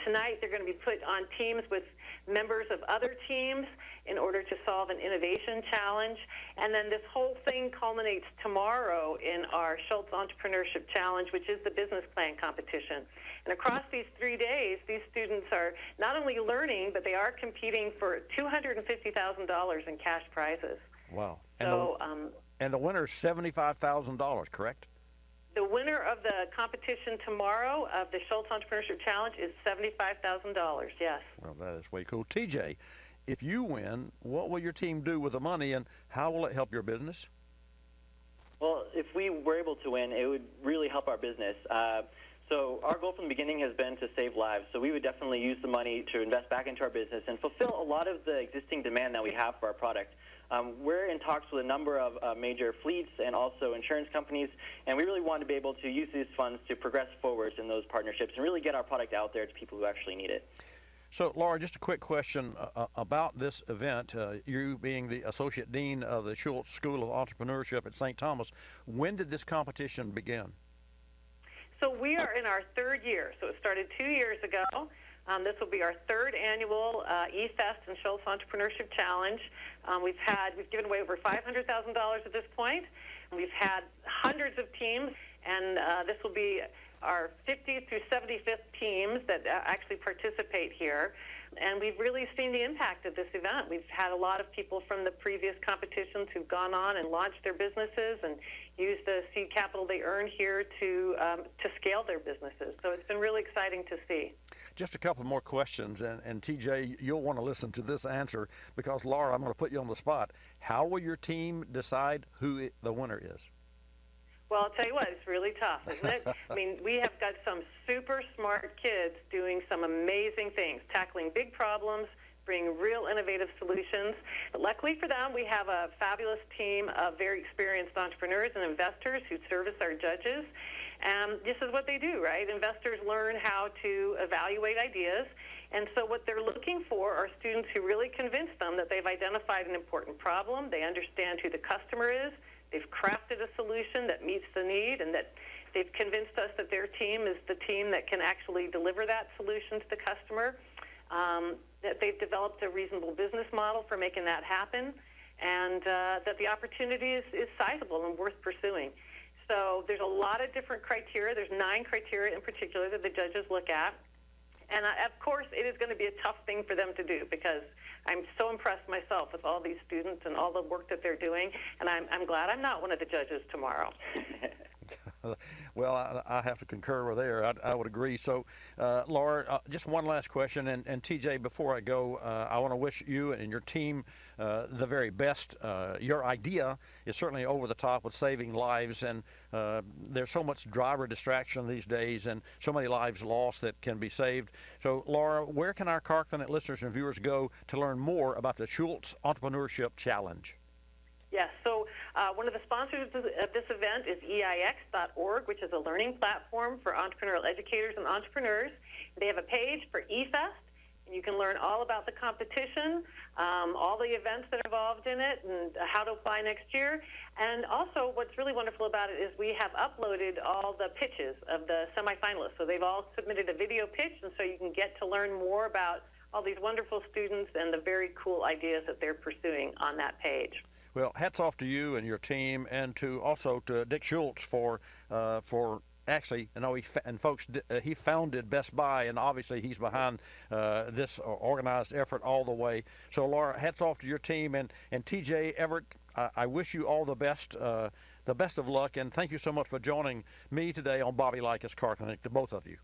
Tonight, they're going to be put on teams with members of other teams in order to solve an innovation challenge. And then this whole thing culminates tomorrow in our Schultz Entrepreneurship Challenge, which is the business plan competition. And across these 3 days, these students are not only learning, but they are competing for $250,000 in cash prizes. Wow. And the winner is $75,000, correct? The winner of the competition tomorrow of the Schultz Entrepreneurship Challenge is $75,000, yes. Well, that is way cool. TJ, if you win, what will your team do with the money, and how will it help your business? Well, if we were able to win, it would really help our business. So our goal from the beginning has been to save lives. So we would definitely use the money to invest back into our business and fulfill a lot of the existing demand that we have for our product. We're in talks with a number of major fleets and also insurance companies, and we really want to be able to use these funds to progress forwards in those partnerships and really get our product out there to people who actually need it. So, Laura, just a quick question about this event. You being the Associate Dean of the Schultz School of Entrepreneurship at St. Thomas, when did this competition begin? So we are in our third year. So it started 2 years ago. This will be our third annual eFest and Schultz Entrepreneurship Challenge. We've given away over $500,000 at this point. We've had hundreds of teams, and this will be our 50th through 75th teams that actually participate here. And we've really seen the impact of this event. We've had a lot of people from the previous competitions who've gone on and launched their businesses and used the seed capital they earned here to scale their businesses. So it's been really exciting to see. Just a couple more questions, and TJ, you'll want to listen to this answer because, Laura, I'm going to put you on the spot. How will your team decide who the winner is? Well, I'll tell you what, it's really tough, isn't it? I mean, we have got some super smart kids doing some amazing things, tackling big problems, bringing real innovative solutions. But luckily for them, we have a fabulous team of very experienced entrepreneurs and investors who service our judges. And this is what they do, right? Investors learn how to evaluate ideas. And so what they're looking for are students who really convince them that they've identified an important problem, they understand who the customer is, they've crafted a solution that meets the need, and that they've convinced us that their team is the team that can actually deliver that solution to the customer, that they've developed a reasonable business model for making that happen, and that the opportunity is sizable and worth pursuing. So there's a lot of different criteria. There's 9 criteria in particular that the judges look at. And of course, it is going to be a tough thing for them to do because I'm so impressed myself with all these students and all the work that they're doing. And I'm glad I'm not one of the judges tomorrow. Well, I have to concur with there. I would agree. So, Laura, just one last question. And TJ, before I go, I want to wish you and your team the very best. Your idea is certainly over the top with saving lives. And there's so much driver distraction these days and so many lives lost that can be saved. So, Laura, where can our Car Clinic listeners and viewers go to learn more about the Schultz Entrepreneurship Challenge? Yes, so one of the sponsors of this event is EIX.org, which is a learning platform for entrepreneurial educators and entrepreneurs. They have a page for eFest, and you can learn all about the competition, all the events that are involved in it, and how to apply next year. And also, what's really wonderful about it is we have uploaded all the pitches of the semifinalists. So they've all submitted a video pitch, and so you can get to learn more about all these wonderful students and the very cool ideas that they're pursuing on that page. Well, hats off to you and your team, and also to Dick Schultz for actually, he founded Best Buy, and obviously he's behind this organized effort all the way. So, Laura, hats off to your team, and TJ Everett, I wish you all the best of luck, and thank you so much for joining me today on Bobby Likis Car Clinic, to both of you.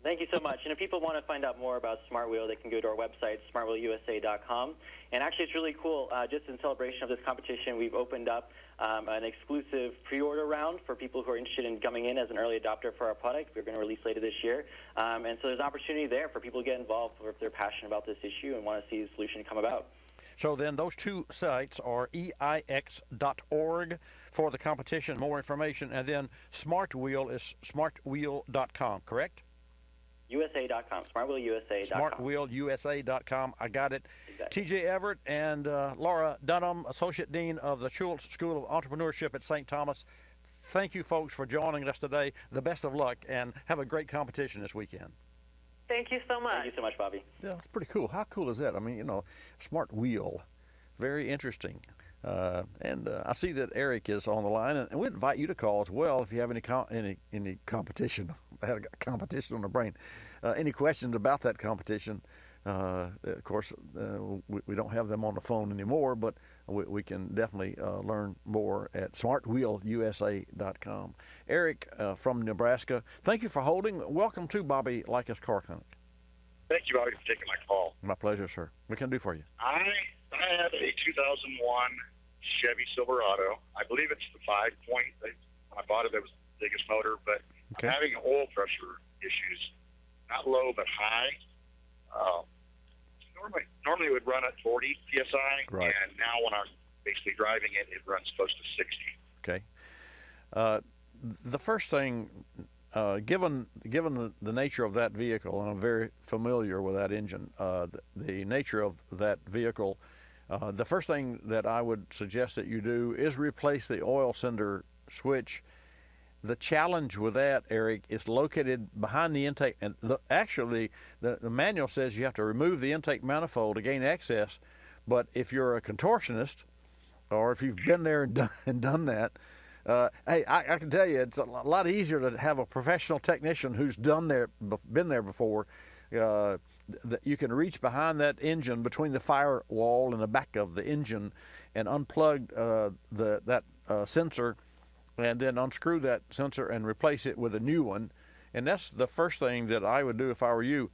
Thank you so much. And if people want to find out more about Smart Wheel, they can go to our website, smartwheelusa.com. And actually, it's really cool. Just in celebration of this competition, we've opened up an exclusive pre-order round for people who are interested in coming in as an early adopter for our product. We're going to release later this year. And so there's an opportunity there for people to get involved if they're passionate about this issue and want to see the solution come about. So then those two sites are EIX.org for the competition, more information, and then Smart Wheel is smartwheel.com, correct? USA.com, smartwheelusa.com. Smartwheelusa.com. I got it. Exactly. TJ Everett and Laura Dunham, Associate Dean of the Schultz School of Entrepreneurship at St. Thomas. Thank you, folks, for joining us today. The best of luck, and have a great competition this weekend. Thank you so much. Thank you so much, Bobby. Yeah, it's pretty cool. How cool is that? I mean, Smart Wheel, very interesting. And I see that Eric is on the line, and we invite you to call as well if you have any competition. I had a competition on the brain. Any questions about that competition? Of course, we don't have them on the phone anymore, but we can definitely learn more at smartwheelusa.com. Eric from Nebraska, thank you for holding. Welcome to Bobby Likis Car Clinic. Thank you, Bobby, for taking my call. My pleasure, sir. What can I do for you? I have a 2001 Chevy Silverado. I believe it's the 5-point. When I bought it, that was the biggest motor, but Okay. I'm having oil pressure issues. Not low, but high. Normally it would run at 40 psi, Right. and now when I'm basically driving it, it runs close to 60. Okay. The first thing, given the nature of that vehicle, and I'm very familiar with that engine, the nature of that vehicle, the first thing that I would suggest that you do is replace the oil cylinder switch. The challenge with that, Eric, is located behind the intake, and actually the manual says you have to remove the intake manifold to gain access, but if you're a contortionist, or if you've been there and done that, hey, I can tell you it's a lot easier to have a professional technician who's been there before. That you can reach behind that engine, between the firewall and the back of the engine, and unplug that sensor, and then unscrew that sensor and replace it with a new one. And that's the first thing that I would do if I were you.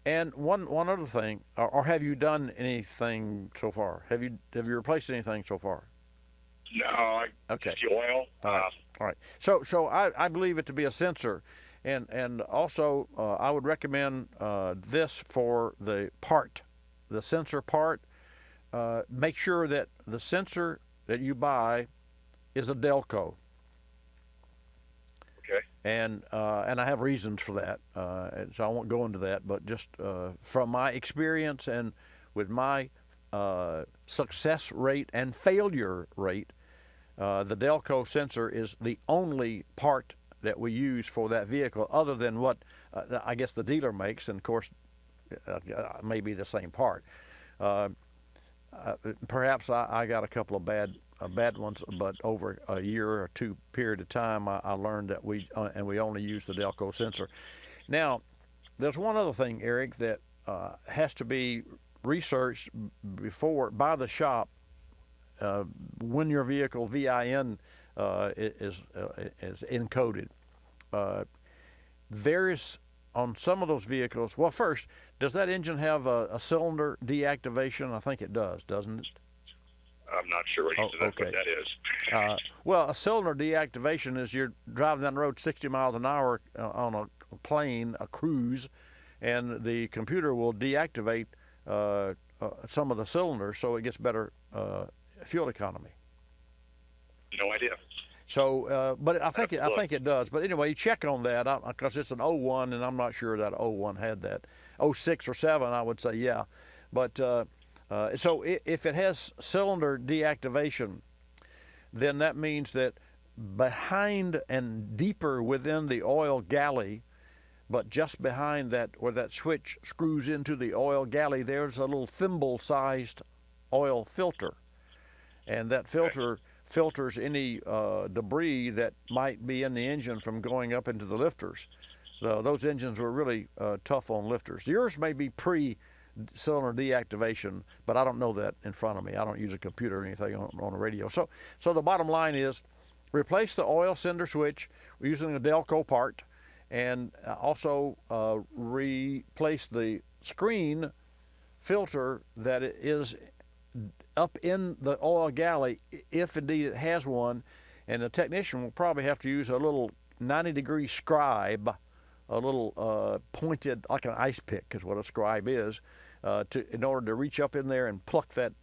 And one other thing, or have you done anything so far? Have you replaced anything so far? No, Okay. just the oil. All right. So I believe it to be a sensor, and also I would recommend this for the sensor part. Make sure that the sensor that you buy is a Delco. Okay. And I have reasons for that, so I won't go into that. But just from my experience and with my success rate and failure rate, the Delco sensor is the only part that we use for that vehicle, other than what I guess the dealer makes, and of course may be the same part. Perhaps I got a couple of bad ones, but over a year or two period of time, I learned that we only use the Delco sensor. Now, there's one other thing, Eric, that has to be researched by the shop when your vehicle VIN is encoded. There is, on some of those vehicles, well, first, does that engine have a cylinder deactivation? I think it does, doesn't it? I'm not sure what that is. Well, a cylinder deactivation is you're driving down the road 60 miles an hour on a plane, a cruise, and the computer will deactivate some of the cylinders so it gets better fuel economy. No idea. So, but I think it does. But anyway, you check on that because it's an 01, and I'm not sure that 01 had that. 06 or 07, I would say, yeah. But so if it has cylinder deactivation, then that means that behind and deeper within the oil galley, but just behind that, where that switch screws into the oil galley, there's a little thimble-sized oil filter, and that filter filters any debris that might be in the engine from going up into the lifters. Those engines were really tough on lifters. Yours may be pre-cylinder deactivation, but I don't know that in front of me. I don't use a computer or anything on a radio. So the bottom line is, replace the oil cylinder switch using a Delco part, and also replace the screen filter that is up in the oil galley, if indeed it has one. And the technician will probably have to use a little 90-degree scribe, a little pointed, like an ice pick is what a scribe is, in order to reach up in there and pluck that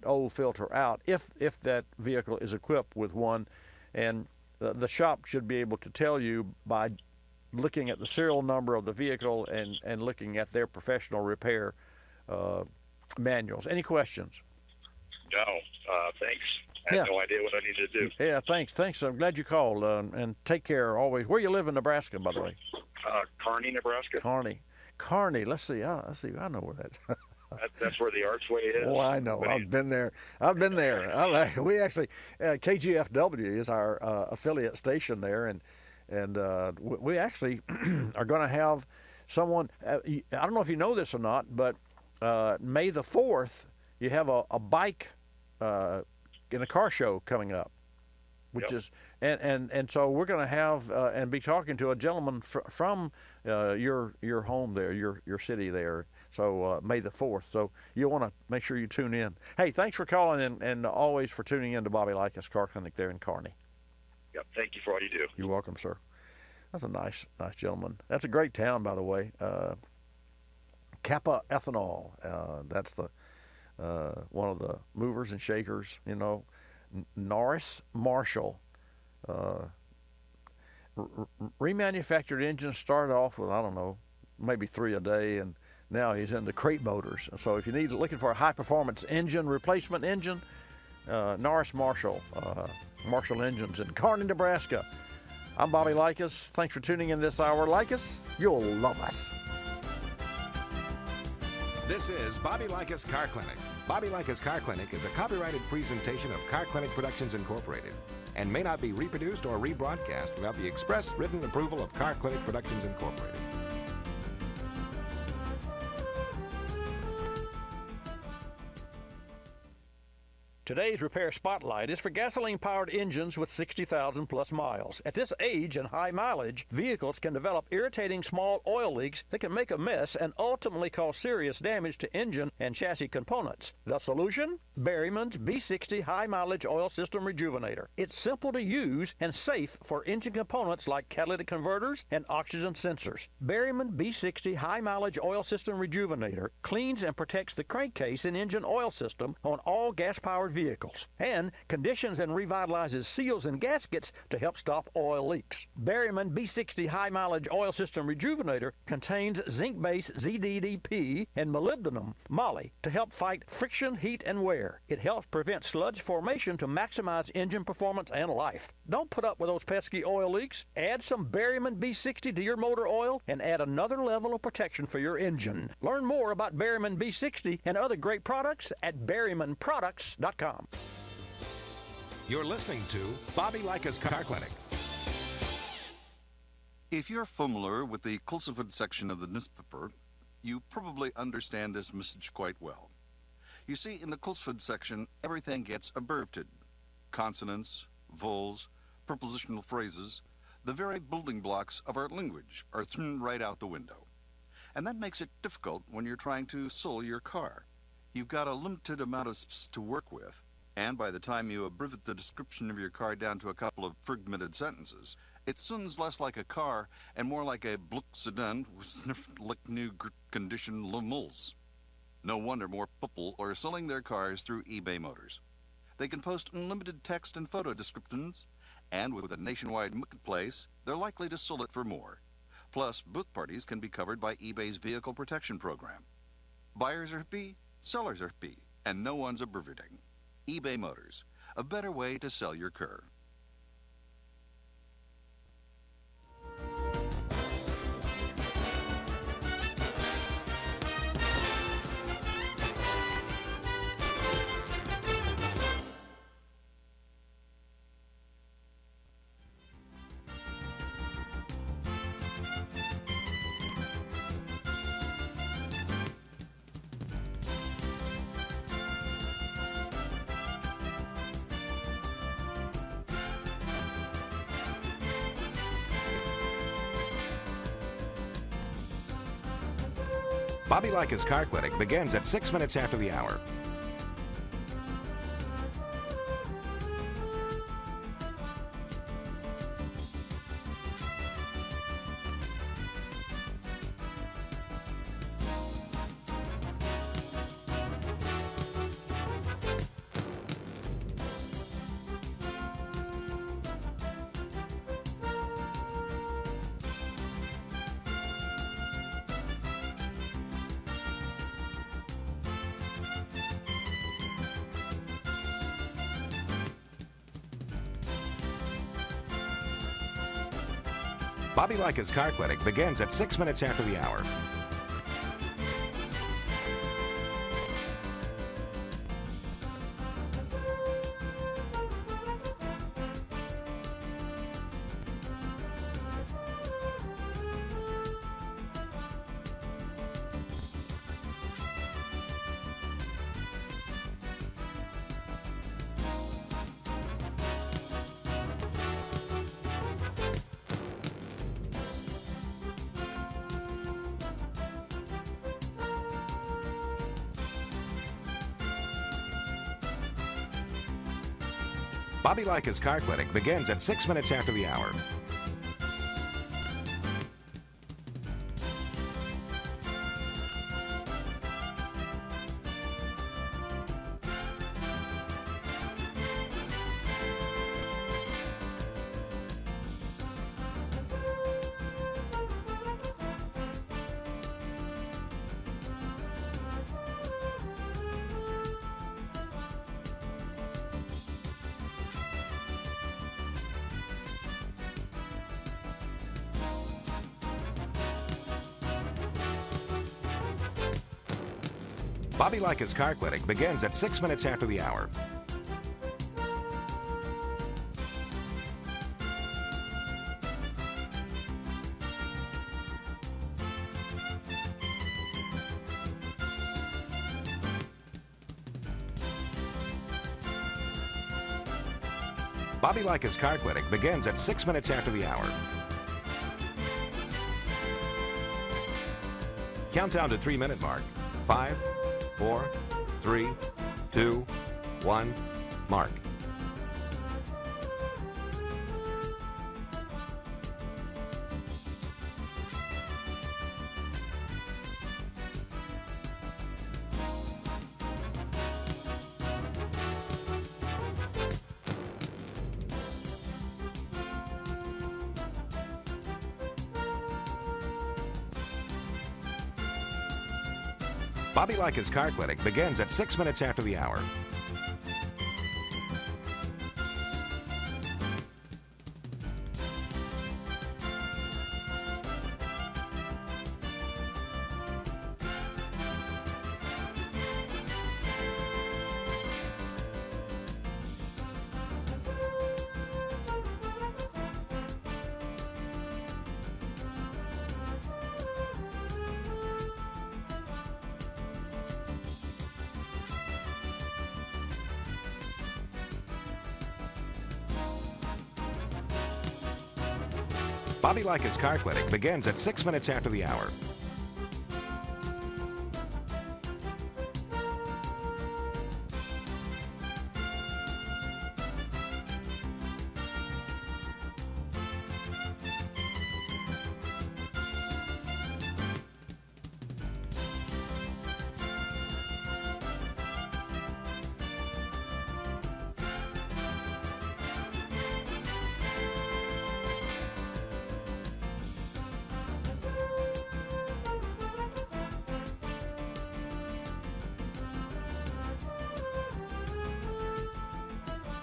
old filter out, if that vehicle is equipped with one. And the shop should be able to tell you by looking at the serial number of the vehicle and looking at their professional repair manuals. Any questions? No, thanks. I have no idea what I need to do. Yeah, thanks. I'm glad you called, and take care always. Where you live in Nebraska, by the way? Kearney, Nebraska. Kearney. Let's see. I know where that's. That's where the Archway is. Oh, I know. I've been there. We actually, KGFW is our affiliate station there, and we actually are going to have someone. I don't know if you know this or not, but May the 4th, you have a bike in a car show coming up, which is and so we're going to have and be talking to a gentleman from your home there, your city there. So May the 4th. So you'll want to make sure you tune in. Hey, thanks for calling and always for tuning in to Bobby Likis Car Clinic there in Kearney. Yep. Thank you for all you do. You're welcome, sir. That's a nice gentleman. That's a great town, by the way. Kappa Ethanol. That's the one of the movers and shakers. You know, Norris Marshall. Remanufactured engines started off with, I don't know, maybe 3 a day, and now he's into crate motors. So if you need looking for a high performance engine replacement engine, Norris Marshall, Marshall Engines in Kearney, Nebraska. I'm Bobby Likis. Thanks for tuning in this hour. Likis, you'll love us. This is Bobby Likis Car Clinic. Bobby Likis Car Clinic is a copyrighted presentation of Car Clinic Productions Incorporated and may not be reproduced or rebroadcast without the express written approval of Car Clinic Productions Incorporated. Today's Repair Spotlight is for gasoline-powered engines with 60,000 plus miles. At this age and high mileage, vehicles can develop irritating small oil leaks that can make a mess and ultimately cause serious damage to engine and chassis components. The solution? Berryman's B60 High Mileage Oil System Rejuvenator. It's simple to use and safe for engine components like catalytic converters and oxygen sensors. Berryman B60 High Mileage Oil System Rejuvenator cleans and protects the crankcase and engine oil system on all gas-powered vehicles and conditions and revitalizes seals and gaskets to help stop oil leaks. Berryman B60 High Mileage Oil System Rejuvenator contains zinc-based ZDDP and molybdenum moly to help fight friction, heat, and wear. It helps prevent sludge formation to maximize engine performance and life. Don't put up with those pesky oil leaks. Add some Berryman B60 to your motor oil and add another level of protection for your engine. Learn more about Berryman B60 and other great products at berrymanproducts.com. You're listening to Bobby Likis Car Clinic. If you're familiar with the Kulseford section of the newspaper, you probably understand this message quite well. You see, in the Kulseford section, everything gets abbreviated. Consonants, vowels, prepositional phrases, the very building blocks of our language are thrown right out the window. And that makes it difficult when you're trying to sell your car. You've got a limited amount of space to work with, and by the time you abbreviate the description of your car down to a couple of fragmented sentences, it sounds less like a car and more like a Bluck sedan with sniffed like new condition lemals. No wonder more people are selling their cars through eBay Motors. They can post unlimited text and photo descriptions, and with a nationwide marketplace, they're likely to sell it for more. Plus, both parties can be covered by eBay's vehicle protection program. Buyers are happy, sellers are happy, and no one's abbreviating. eBay Motors, a better way to sell your car. Bobby Likis Car Clinic begins at 6 minutes after the hour. Bobby Likis Car Clinic begins at 6 minutes after the hour. Bobby Likis Car Clinic begins at 6 minutes after the hour. Bobby Likis Car Clinic begins at 6 minutes after the hour. Bobby Likis Car Clinic begins at 6 minutes after the hour. Countdown to 3-minute mark. 5, 4, 3, 2, 1, mark. Bobby Likis Car Clinic begins at 6 minutes after the hour. Bobby Likis Car Clinic begins at 6 minutes after the hour.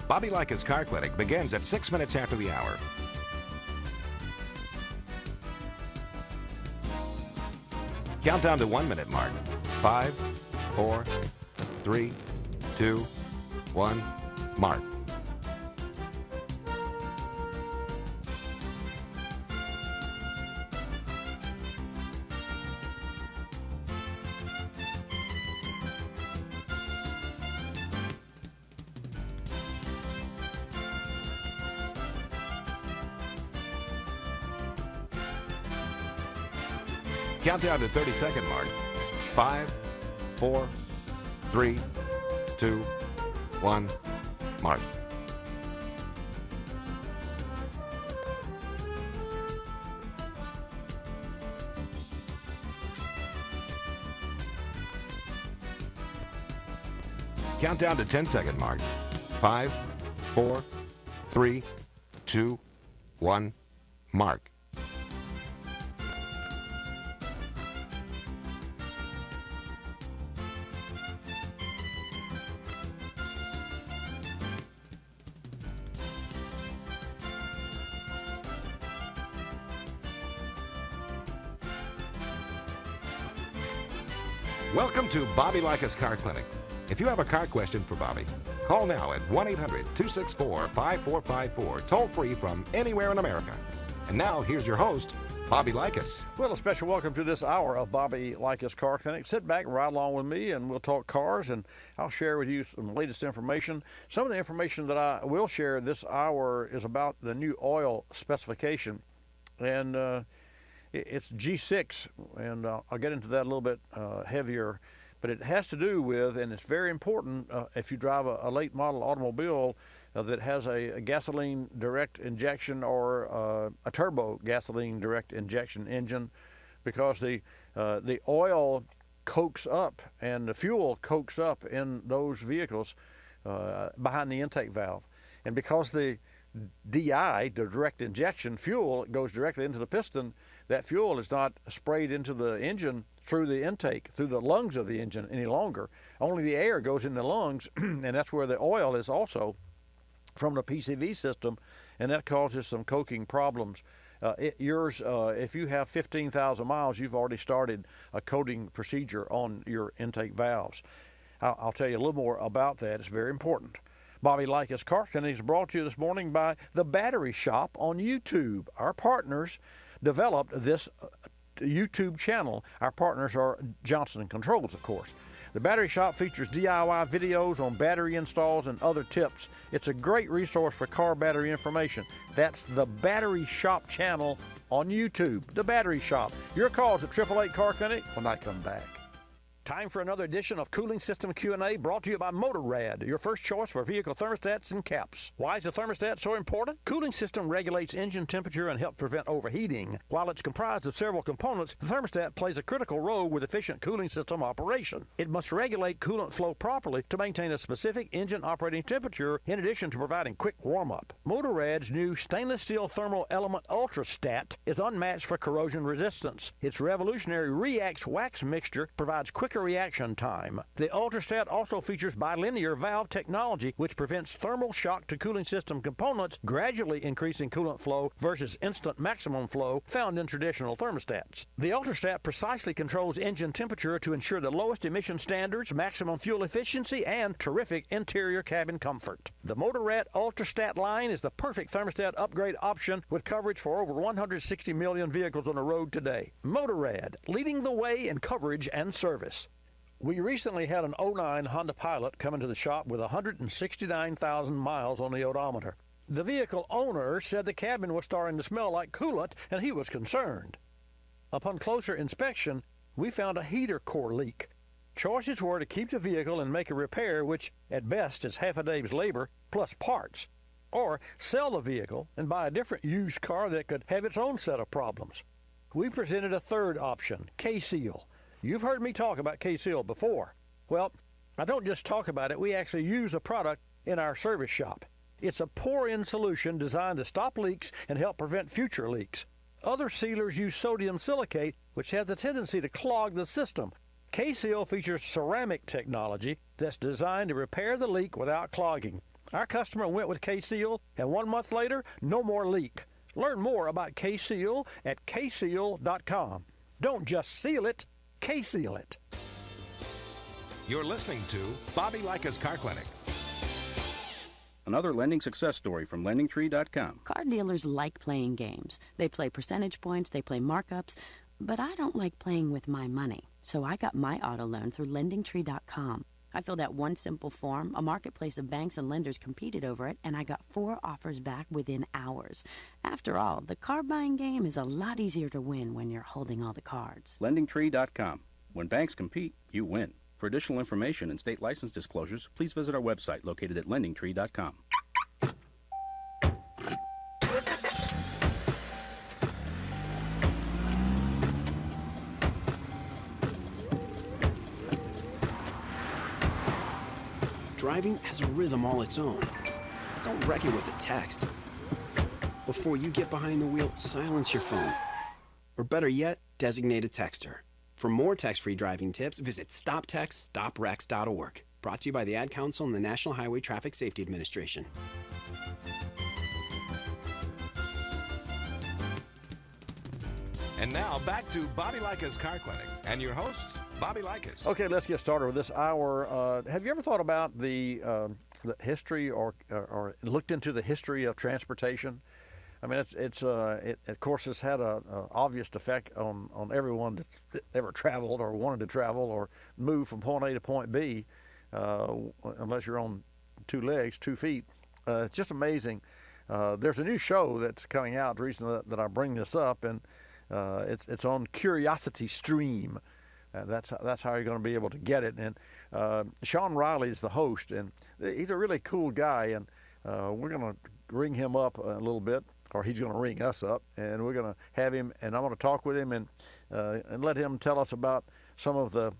Bobby Likis Car Clinic begins at 6 minutes after the hour. Countdown to 1-minute mark. 5, 4, 3, 2, 1, mark. Countdown to 30-second mark. 5, 4, 3, 2, 1, mark. Countdown to 10-second mark. 5, 4, 3, 2, 1, mark. Welcome to Bobby Likis Car Clinic. If you have a car question for Bobby, call now at 1-800-264-5454, toll free from anywhere in America. And now, here's your host, Bobby Likis. Well, a special welcome to this hour of Bobby Likis Car Clinic. Sit back and ride along with me, and we'll talk cars, and I'll share with you some latest information. Some of the information that I will share this hour is about the new oil specification, and it's G6, and I'll get into that a little bit heavier, but it has to do with, and it's very important if you drive a late model automobile, that has a gasoline direct injection or a turbo gasoline direct injection engine, because the oil coaks up and the fuel coaks up in those vehicles behind the intake valve. And because the DI, the direct injection fuel, goes directly into the piston, that fuel is not sprayed into the engine through the intake, through the lungs of the engine any longer. Only the air goes in the lungs, and that's where the oil is also from the PCV system, and that causes some coking problems. If you have 15,000 miles, you've already started a coating procedure on your intake valves. I'll tell you a little more about that. It's very important. Bobby Likis Car Clinic is brought to you this morning by The Battery Shop on YouTube. Our partners developed this YouTube channel. Our partners are Johnson Controls, of course. The Battery Shop features DIY videos on battery installs and other tips. It's a great resource for car battery information. That's The Battery Shop channel on YouTube. The Battery Shop. Your calls at 888 Car Clinic when I come back. Time for another edition of Cooling System Q&A, brought to you by Motorrad, your first choice for vehicle thermostats and caps. Why is the thermostat so important? Cooling system regulates engine temperature and helps prevent overheating. While it's comprised of several components, the thermostat plays a critical role with efficient cooling system operation. It must regulate coolant flow properly to maintain a specific engine operating temperature, in addition to providing quick warm-up. Motorrad's new stainless steel thermal element UltraStat is unmatched for corrosion resistance. Its revolutionary Reax wax mixture provides quicker reaction time. The UltraStat also features bilinear valve technology, which prevents thermal shock to cooling system components, gradually increasing coolant flow versus instant maximum flow found in traditional thermostats. The UltraStat precisely controls engine temperature to ensure the lowest emission standards, maximum fuel efficiency, and terrific interior cabin comfort. The Motorrad UltraStat line is the perfect thermostat upgrade option with coverage for over 160 million vehicles on the road today. Motorrad, leading the way in coverage and service. We recently had an 09 Honda Pilot come into the shop with 169,000 miles on the odometer. The vehicle owner said the cabin was starting to smell like coolant, and he was concerned. Upon closer inspection, we found a heater core leak. Choices were to keep the vehicle and make a repair, which at best is half a day's labor plus parts, or sell the vehicle and buy a different used car that could have its own set of problems. We presented a third option, K-Seal. You've heard me talk about K-Seal before. Well, I don't just talk about it, we actually use the product in our service shop. It's a pour-in solution designed to stop leaks and help prevent future leaks. Other sealers use sodium silicate, which has a tendency to clog the system. K-Seal features ceramic technology that's designed to repair the leak without clogging. Our customer went with K-Seal, and 1 month later, no more leak. Learn more about K-Seal at kseal.com. Don't just seal it, K-Seal it. You're listening to Bobby Likis Car Clinic. Another lending success story from LendingTree.com. Car dealers like playing games. They play percentage points, they play markups, but I don't like playing with my money. So I got my auto loan through LendingTree.com. I filled out one simple form, a marketplace of banks and lenders competed over it, and I got 4 offers back within hours. After all, the car buying game is a lot easier to win when you're holding all the cards. LendingTree.com. When banks compete, you win. For additional information and state license disclosures, please visit our website located at LendingTree.com. Driving has a rhythm all its own. Don't wreck it with a text. Before you get behind the wheel, silence your phone. Or better yet, designate a texter. For more text-free driving tips, visit stoptextstoprex.org. Brought to you by the Ad Council and the National Highway Traffic Safety Administration. And now back to Bobby Likis Car Clinic and your host, Bobby Likis. Okay, let's get started with this hour. Have you ever thought about the history or looked into the history of transportation? I mean, it of course has had a obvious effect on everyone that's ever traveled or wanted to travel or move from point A to point B, unless you're on 2 legs, 2 feet. It's just amazing. There's a new show that's coming out. The reason that I bring this up, and it's on Curiosity Stream. That's how you're going to be able to get it. And Sean Riley is the host, and he's a really cool guy. And we're going to ring him up a little bit, or he's going to ring us up, and we're going to have him, and I'm going to talk with him and let him tell us about some of the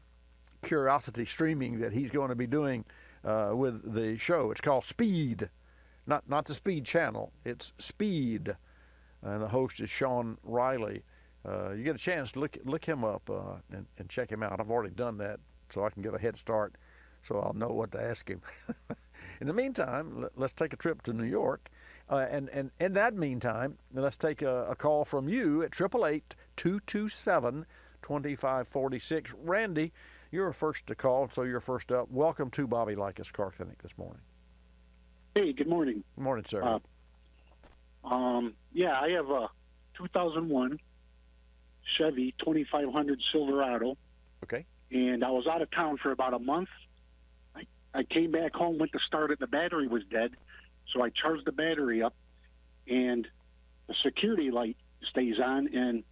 curiosity streaming that he's going to be doing with the show. It's called Speed, not the Speed Channel. It's Speed, and the host is Sean Riley. You get a chance to look him up and check him out. I've already done that, so I can get a head start, so I'll know what to ask him. In the meantime, let's take a trip to New York. And in that meantime, let's take a call from you at 888-227-2546. Randy, you're first to call, so you're first up. Welcome to Bobby Likis Car Clinic this morning. Hey, good morning. Good morning, sir. Yeah, I have a 2001 Chevy 2500 Silverado. Okay. And I was out of town for about a month. I came back home, went to start it, the battery was dead. So I charged the battery up, and the security light stays on, and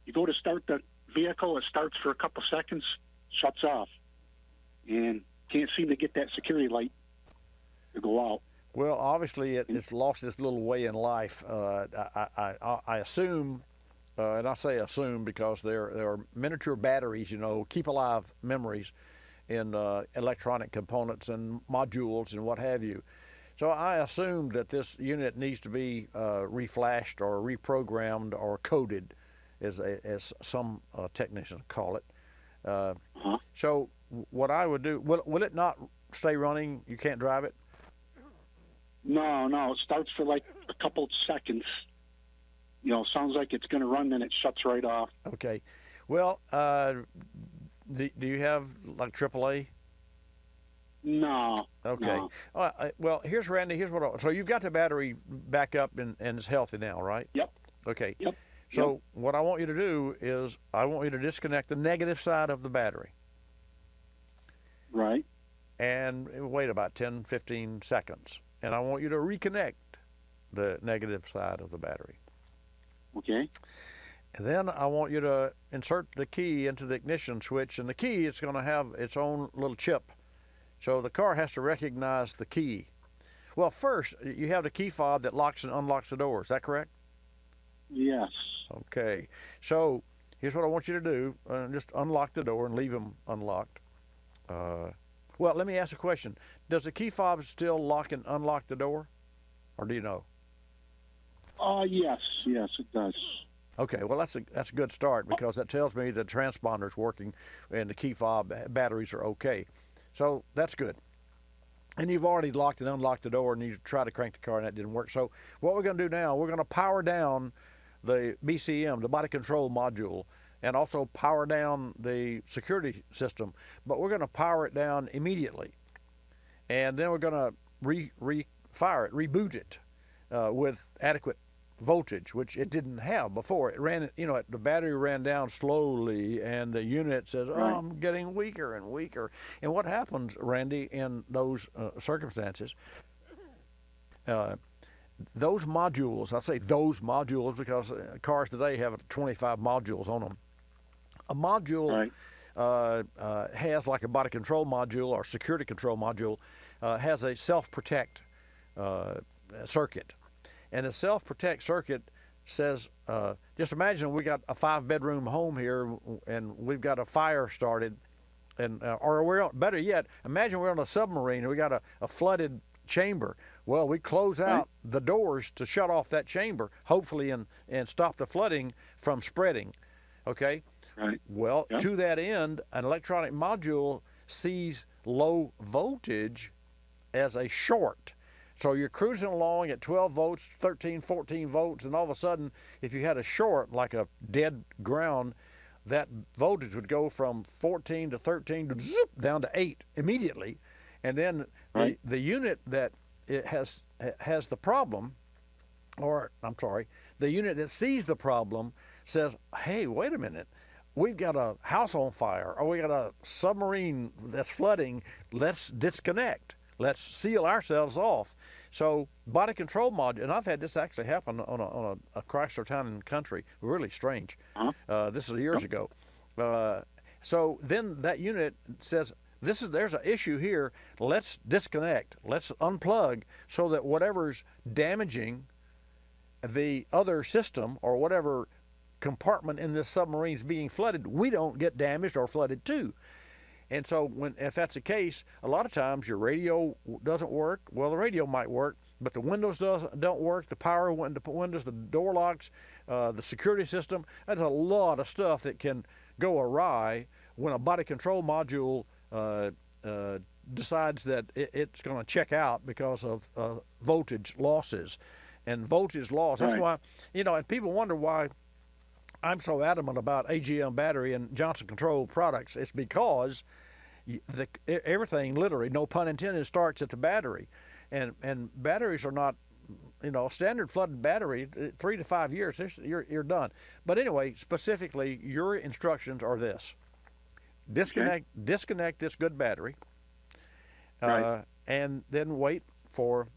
you go to start the vehicle, it starts for a couple seconds, shuts off, and can't seem to get that security light to go out. Well, obviously it's lost its little way in life. I assume, and I say assume because there are miniature batteries, keep alive memories in electronic components and modules and what have you. So I assume that this unit needs to be reflashed or reprogrammed or coded, as some technicians call it. So what I would do, will it not stay running? You can't drive it? No, it starts for like a couple seconds. Sounds like it's going to run, then it shuts right off. Okay. Well, do you have like AAA? No. Okay. No. Well, Randy. Here's what. So you've got the battery back up and it's healthy now, right? Yep. Okay. Yep. So what I want you to do is I want you to disconnect the negative side of the battery. Right. And wait about 10, 15 seconds. And I want you to reconnect the negative side of the battery. Okay. And then I want you to insert the key into the ignition switch, and the key is going to have its own little chip. So the car has to recognize the key. Well, first, you have the key fob that locks and unlocks the door. Is that correct? Yes. Okay. So here's what I want you to do. Just unlock the door and leave them unlocked. Well, let me ask a question. Does the key fob still lock and unlock the door? Or do you know? Yes, it does. Okay, well, that's a good start because that tells me the transponder's working and the key fob batteries are okay. So that's good. And you've already locked and unlocked the door, and you tried to crank the car, and that didn't work. So what we're going to do now, we're going to power down the BCM, the body control module, and also power down the security system. But we're going to power it down immediately. And then we're going to reboot it with adequate voltage, which it didn't have before. It ran, the battery ran down slowly, and the unit says, "Oh, Right. I'm getting weaker and weaker." And what happens, Randy, in those circumstances? Those modules, I say those modules because cars today have 25 modules on them. A module has, like a body control module or security control module, has a self-protect circuit. And the self-protect circuit says, just imagine we got a 5-bedroom home here and we've got a fire started, and or we're on, better yet, imagine we're on a submarine and we got a flooded chamber. Well, we close out the doors to shut off that chamber, hopefully, and stop the flooding from spreading. Okay? Right. Well, to that end, an electronic module sees low voltage as a short. So you're cruising along at 12 volts, 13, 14 volts, and all of a sudden, if you had a short, like a dead ground, that voltage would go from 14 to 13 to zoop down to 8 immediately. And then the unit that it has the problem, or I'm sorry, the unit that sees the problem says, "Hey, wait a minute. We've got a house on fire, or we got a submarine that's flooding. Let's disconnect. Let's seal ourselves off." So body control module, and I've had this actually happen on a Chrysler Town and Country. Really strange. This is years ago. So then that unit says, there's an issue here. Let's disconnect. Let's unplug so that whatever's damaging the other system or whatever compartment in this submarine is being flooded, we don't get damaged or flooded too. And so if that's the case, a lot of times your radio doesn't work. Well, the radio might work, but the windows don't work. The power windows, the door locks, the security system. There's a lot of stuff that can go awry when a body control module decides that it's going to check out because of voltage losses. And voltage loss, that's why, and people wonder why I'm so adamant about AGM battery and Johnson Control products. It's because everything, literally, no pun intended, starts at the battery. And batteries are not, standard flooded battery, 3 to 5 years, you're done. But anyway, specifically, your instructions are this. Disconnect this good battery, and then wait for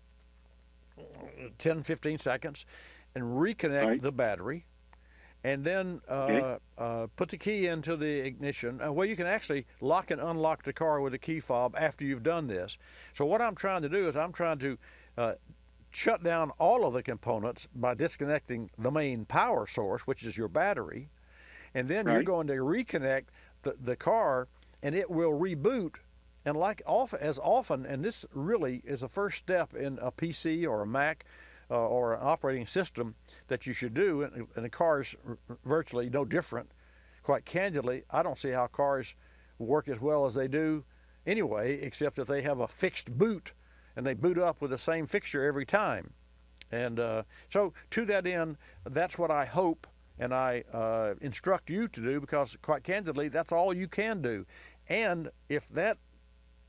10, 15 seconds and reconnect the battery, and then put the key into the ignition. Well, you can actually lock and unlock the car with a key fob after you've done this. So what I'm trying to do is I'm trying to shut down all of the components by disconnecting the main power source, which is your battery, and then you're going to reconnect the car, and it will reboot. And as often, and this really is the first step in a PC or a Mac or an operating system that you should do, and the car's virtually no different. Quite candidly, I don't see how cars work as well as they do anyway, except that they have a fixed boot, and they boot up with the same fixture every time. And so to that end, that's what I hope and I instruct you to do, because quite candidly, that's all you can do. And if that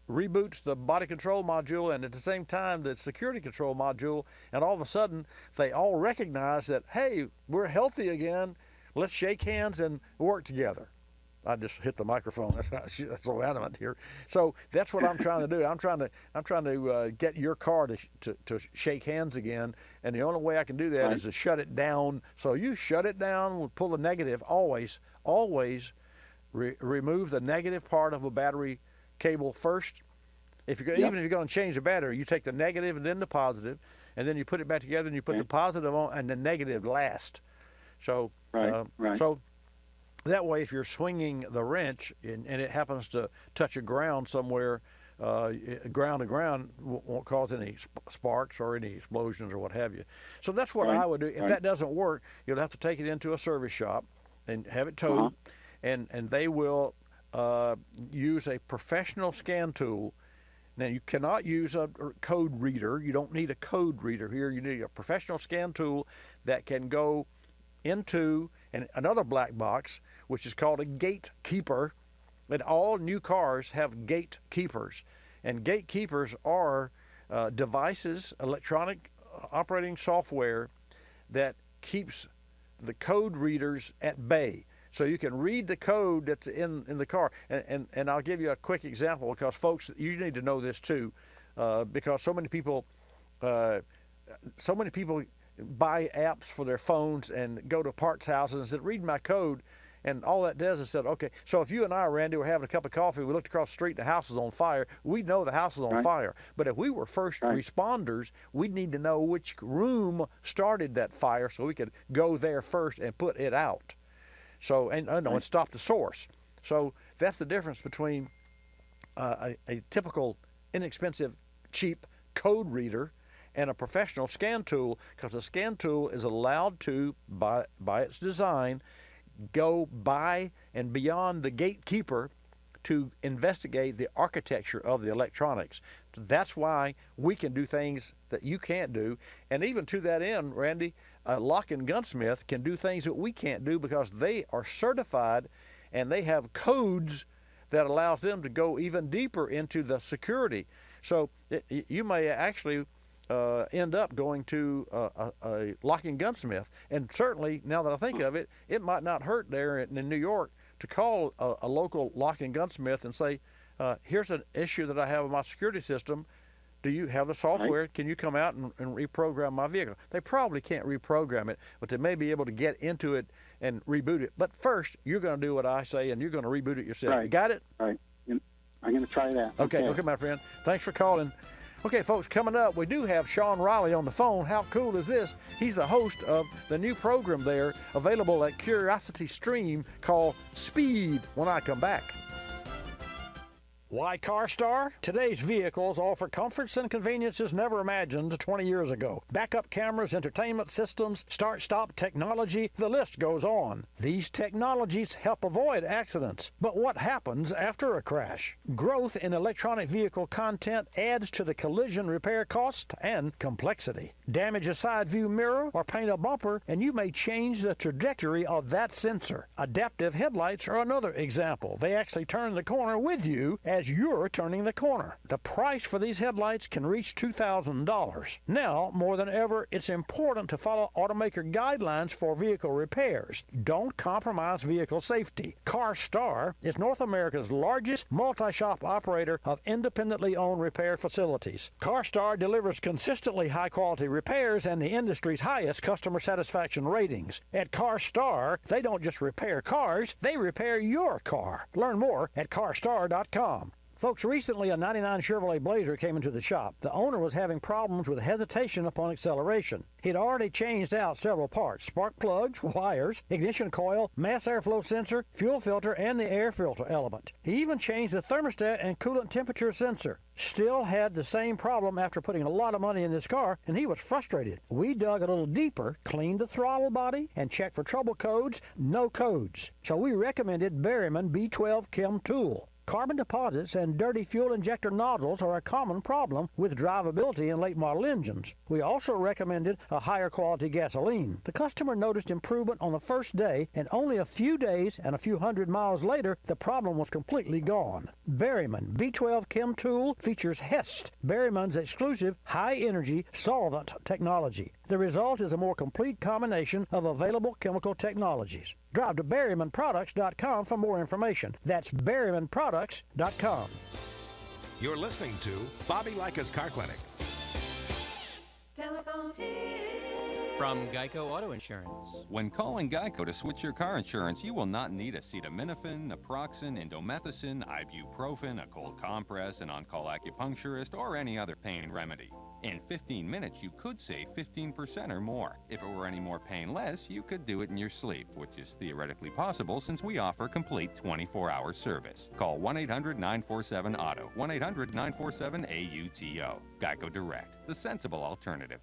reboots the body control module and at the same time the security control module, and all of a sudden they all recognize that, hey, we're healthy again, let's shake hands and work together. I just hit the microphone. That's so adamant here. So that's what I'm trying to do. I'm trying to get your car to shake hands again, and the only way I can do that is to shut it down. So you shut it down, pull the negative. Always remove the negative part of a battery cable first. Even if you're going to change the battery, you take the negative and then the positive, and then you put it back together, and you put the positive on and the negative last. So so that way, if you're swinging the wrench and it happens to touch a ground somewhere, ground to ground won't cause any sparks or any explosions or what have you. So that's what I would do. If that doesn't work, you'll have to take it into a service shop and have it towed, and they will use a professional scan tool. Now, you cannot use a code reader. You don't need a code reader here. You need a professional scan tool that can go into another black box, which is called a gatekeeper. And all new cars have gatekeepers. And gatekeepers are devices, electronic operating software that keeps the code readers at bay. So you can read the code that's in the car. And I'll give you a quick example, because folks, you need to know this too, because so many people buy apps for their phones and go to parts houses and said, read my code. And all that does is said, okay, so if you and I, Randy, were having a cup of coffee, we looked across the street and the house is on fire, we'd know the house is on fire. But if we were first responders, we'd need to know which room started that fire so we could go there first and put it out. So, and stop the source. So that's the difference between a typical inexpensive, cheap code reader and a professional scan tool, because a scan tool is allowed to, by its design, go by and beyond the gatekeeper to investigate the architecture of the electronics. That's why we can do things that you can't do. And even to that end, Randy, a lock and gunsmith can do things that we can't do, because they are certified and they have codes that allows them to go even deeper into the security. So you may actually end up going to a lock and gunsmith. And certainly, now that I think of it, it might not hurt there in New York to call a local lock and gunsmith and say, here's an issue that I have with my security system. Do you have the software? Can you come out and reprogram my vehicle? They probably can't reprogram it, but they may be able to get into it and reboot it. But first, you're going to do what I say, and you're going to reboot it yourself. You got it? I I'm going to try that. Okay, my friend. Thanks for calling. Okay, folks, coming up, we do have Sean Riley on the phone. How cool is this? He's the host of the new program there, available at Curiosity Stream, called Speed, when I come back. Why CarStar? Today's vehicles offer comforts and conveniences never imagined 20 years ago. Backup cameras, entertainment systems, start-stop technology, the list goes on. These technologies help avoid accidents. But what happens after a crash? Growth in electronic vehicle content adds to the collision repair cost and complexity. Damage a side view mirror or paint a bumper, and you may change the trajectory of that sensor. Adaptive headlights are another example. They actually turn the corner with you as you're turning the corner. The price for these headlights can reach $2,000. Now, more than ever, it's important to follow automaker guidelines for vehicle repairs. Don't compromise vehicle safety. CarStar is North America's largest multi-shop operator of independently owned repair facilities. CarStar delivers consistently high-quality repairs and the industry's highest customer satisfaction ratings. At CarStar, they don't just repair cars, they repair your car. Learn more at carstar.com. Folks, recently a 99 Chevrolet Blazer came into the shop. The owner was having problems with hesitation upon acceleration. He'd already changed out several parts: spark plugs, wires, ignition coil, mass airflow sensor, fuel filter, and the air filter element. He even changed the thermostat and coolant temperature sensor. Still had the same problem after putting a lot of money in this car, and he was frustrated. We dug a little deeper, cleaned the throttle body, and checked for trouble codes. No codes. So we recommended Berryman B12 Chem Tool. Carbon deposits and dirty fuel injector nozzles are a common problem with drivability in late model engines. We also recommended a higher quality gasoline. The customer noticed improvement on the first day, and only a few days and a few hundred miles later, the problem was completely gone. Berryman B12 Chem Tool features HEST, Berryman's exclusive high-energy solvent technology. The result is a more complete combination of available chemical technologies. Drive to BerrymanProducts.com for more information. That's BerrymanProducts.com. You're listening to Bobby Likis Car Clinic. Telephone From Geico Auto Insurance. When calling Geico to switch your car insurance, you will not need acetaminophen, naproxen, indomethacin, ibuprofen, a cold compress, an on-call acupuncturist, or any other pain remedy. In 15 minutes, you could save 15% or more. If it were any more painless, you could do it in your sleep, which is theoretically possible since we offer complete 24-hour service. Call 1-800-947-AUTO, 1-800-947-AUTO. Geico Direct, the sensible alternative.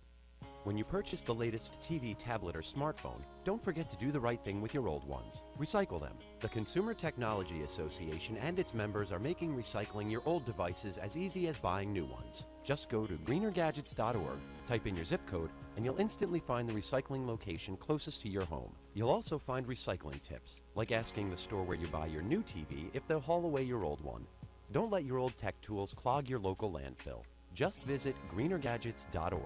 When you purchase the latest TV, tablet, or smartphone, don't forget to do the right thing with your old ones. Recycle them. The Consumer Technology Association and its members are making recycling your old devices as easy as buying new ones. Just go to greenergadgets.org, type in your zip code, and you'll instantly find the recycling location closest to your home. You'll also find recycling tips, like asking the store where you buy your new TV if they'll haul away your old one. Don't let your old tech tools clog your local landfill. Just visit greenergadgets.org.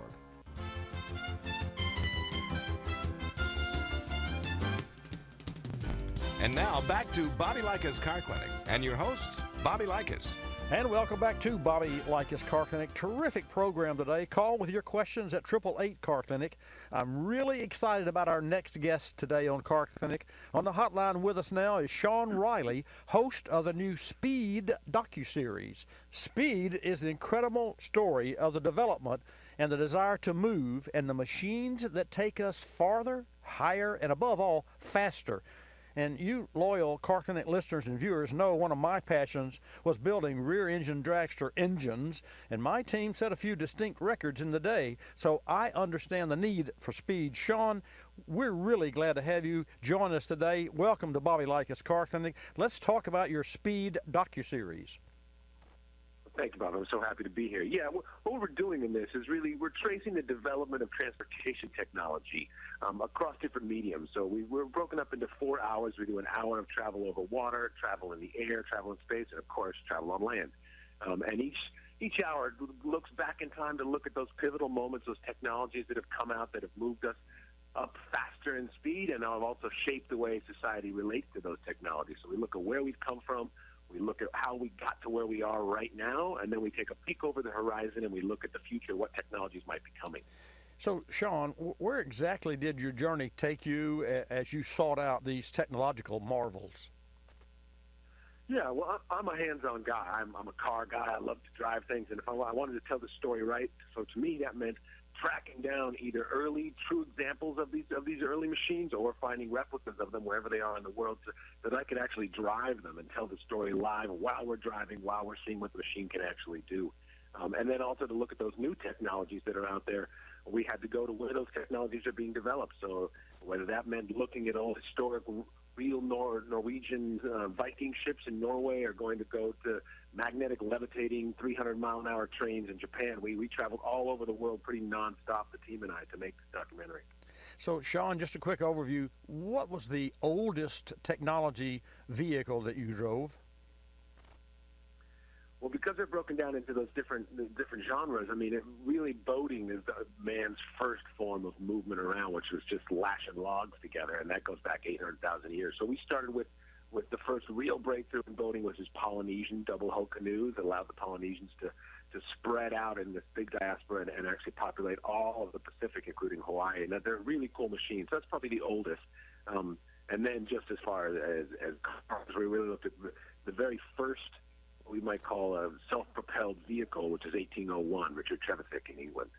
And now back to Bobby Likis Car Clinic and your host, Bobby Likis. And welcome back to Bobby Likis Car Clinic. Terrific program today. Call with your questions at 888 Car Clinic. I'm really excited about our next guest today on Car Clinic. On the hotline with us now is Sean Riley, host of the new Speed docuseries. Speed is the incredible story of the development and the desire to move and the machines that take us farther, higher, and above all, faster. And you loyal Car Clinic listeners and viewers know one of my passions was building rear-engine dragster engines, and my team set a few distinct records in the day, so I understand the need for speed. Sean, we're really glad to have you join us today. Welcome to Bobby Likis Car Clinic. Let's talk about your Speed docuseries. Thank you, Bob. I'm so happy to be here. Yeah, what we're doing in this is really we're tracing the development of transportation technology across different mediums. So we're broken up into 4 hours. We do an hour of travel over water, travel in the air, travel in space, and, of course, travel on land. And each hour looks back in time to look at those pivotal moments, those technologies that have come out that have moved us up faster in speed and have also shaped the way society relates to those technologies. So we look at where we've come from. We look at how we got to where we are right now, and then we take a peek over the horizon and we look at the future, what technologies might be coming. So, Sean, where exactly did your journey take you as you sought out these technological marvels? Yeah, well, I'm a hands-on guy. I'm a car guy. I love to drive things, and if I wanted to tell the story right, so to me that meant tracking down either early true examples of these early machines or finding replicas of them wherever they are in the world, so that I could actually drive them and tell the story live while we're driving, while we're seeing what the machine can actually do. And then also to look at those new technologies that are out there. We had to go to where those technologies are being developed. So whether that meant looking at old historic real Norwegian Viking ships in Norway, or going to go to magnetic levitating 300-mile-an-hour trains in Japan. We traveled all over the world pretty nonstop, the team and I, to make this documentary. So, Sean, just a quick overview. What was the oldest technology vehicle that you drove? Well, because they're broken down into those different genres, I mean, boating is man's first form of movement around, which was just lashing logs together, and that goes back 800,000 years. So we started with the first real breakthrough in boating, which is Polynesian double-hull canoes that allowed the Polynesians to spread out in this big diaspora and actually populate all of the Pacific, including Hawaii. And they're really cool machines. So that's probably the oldest. And then just as far as cars, we really looked at the very first, what we might call a self-propelled vehicle, which is 1801, Richard Trevithick in England.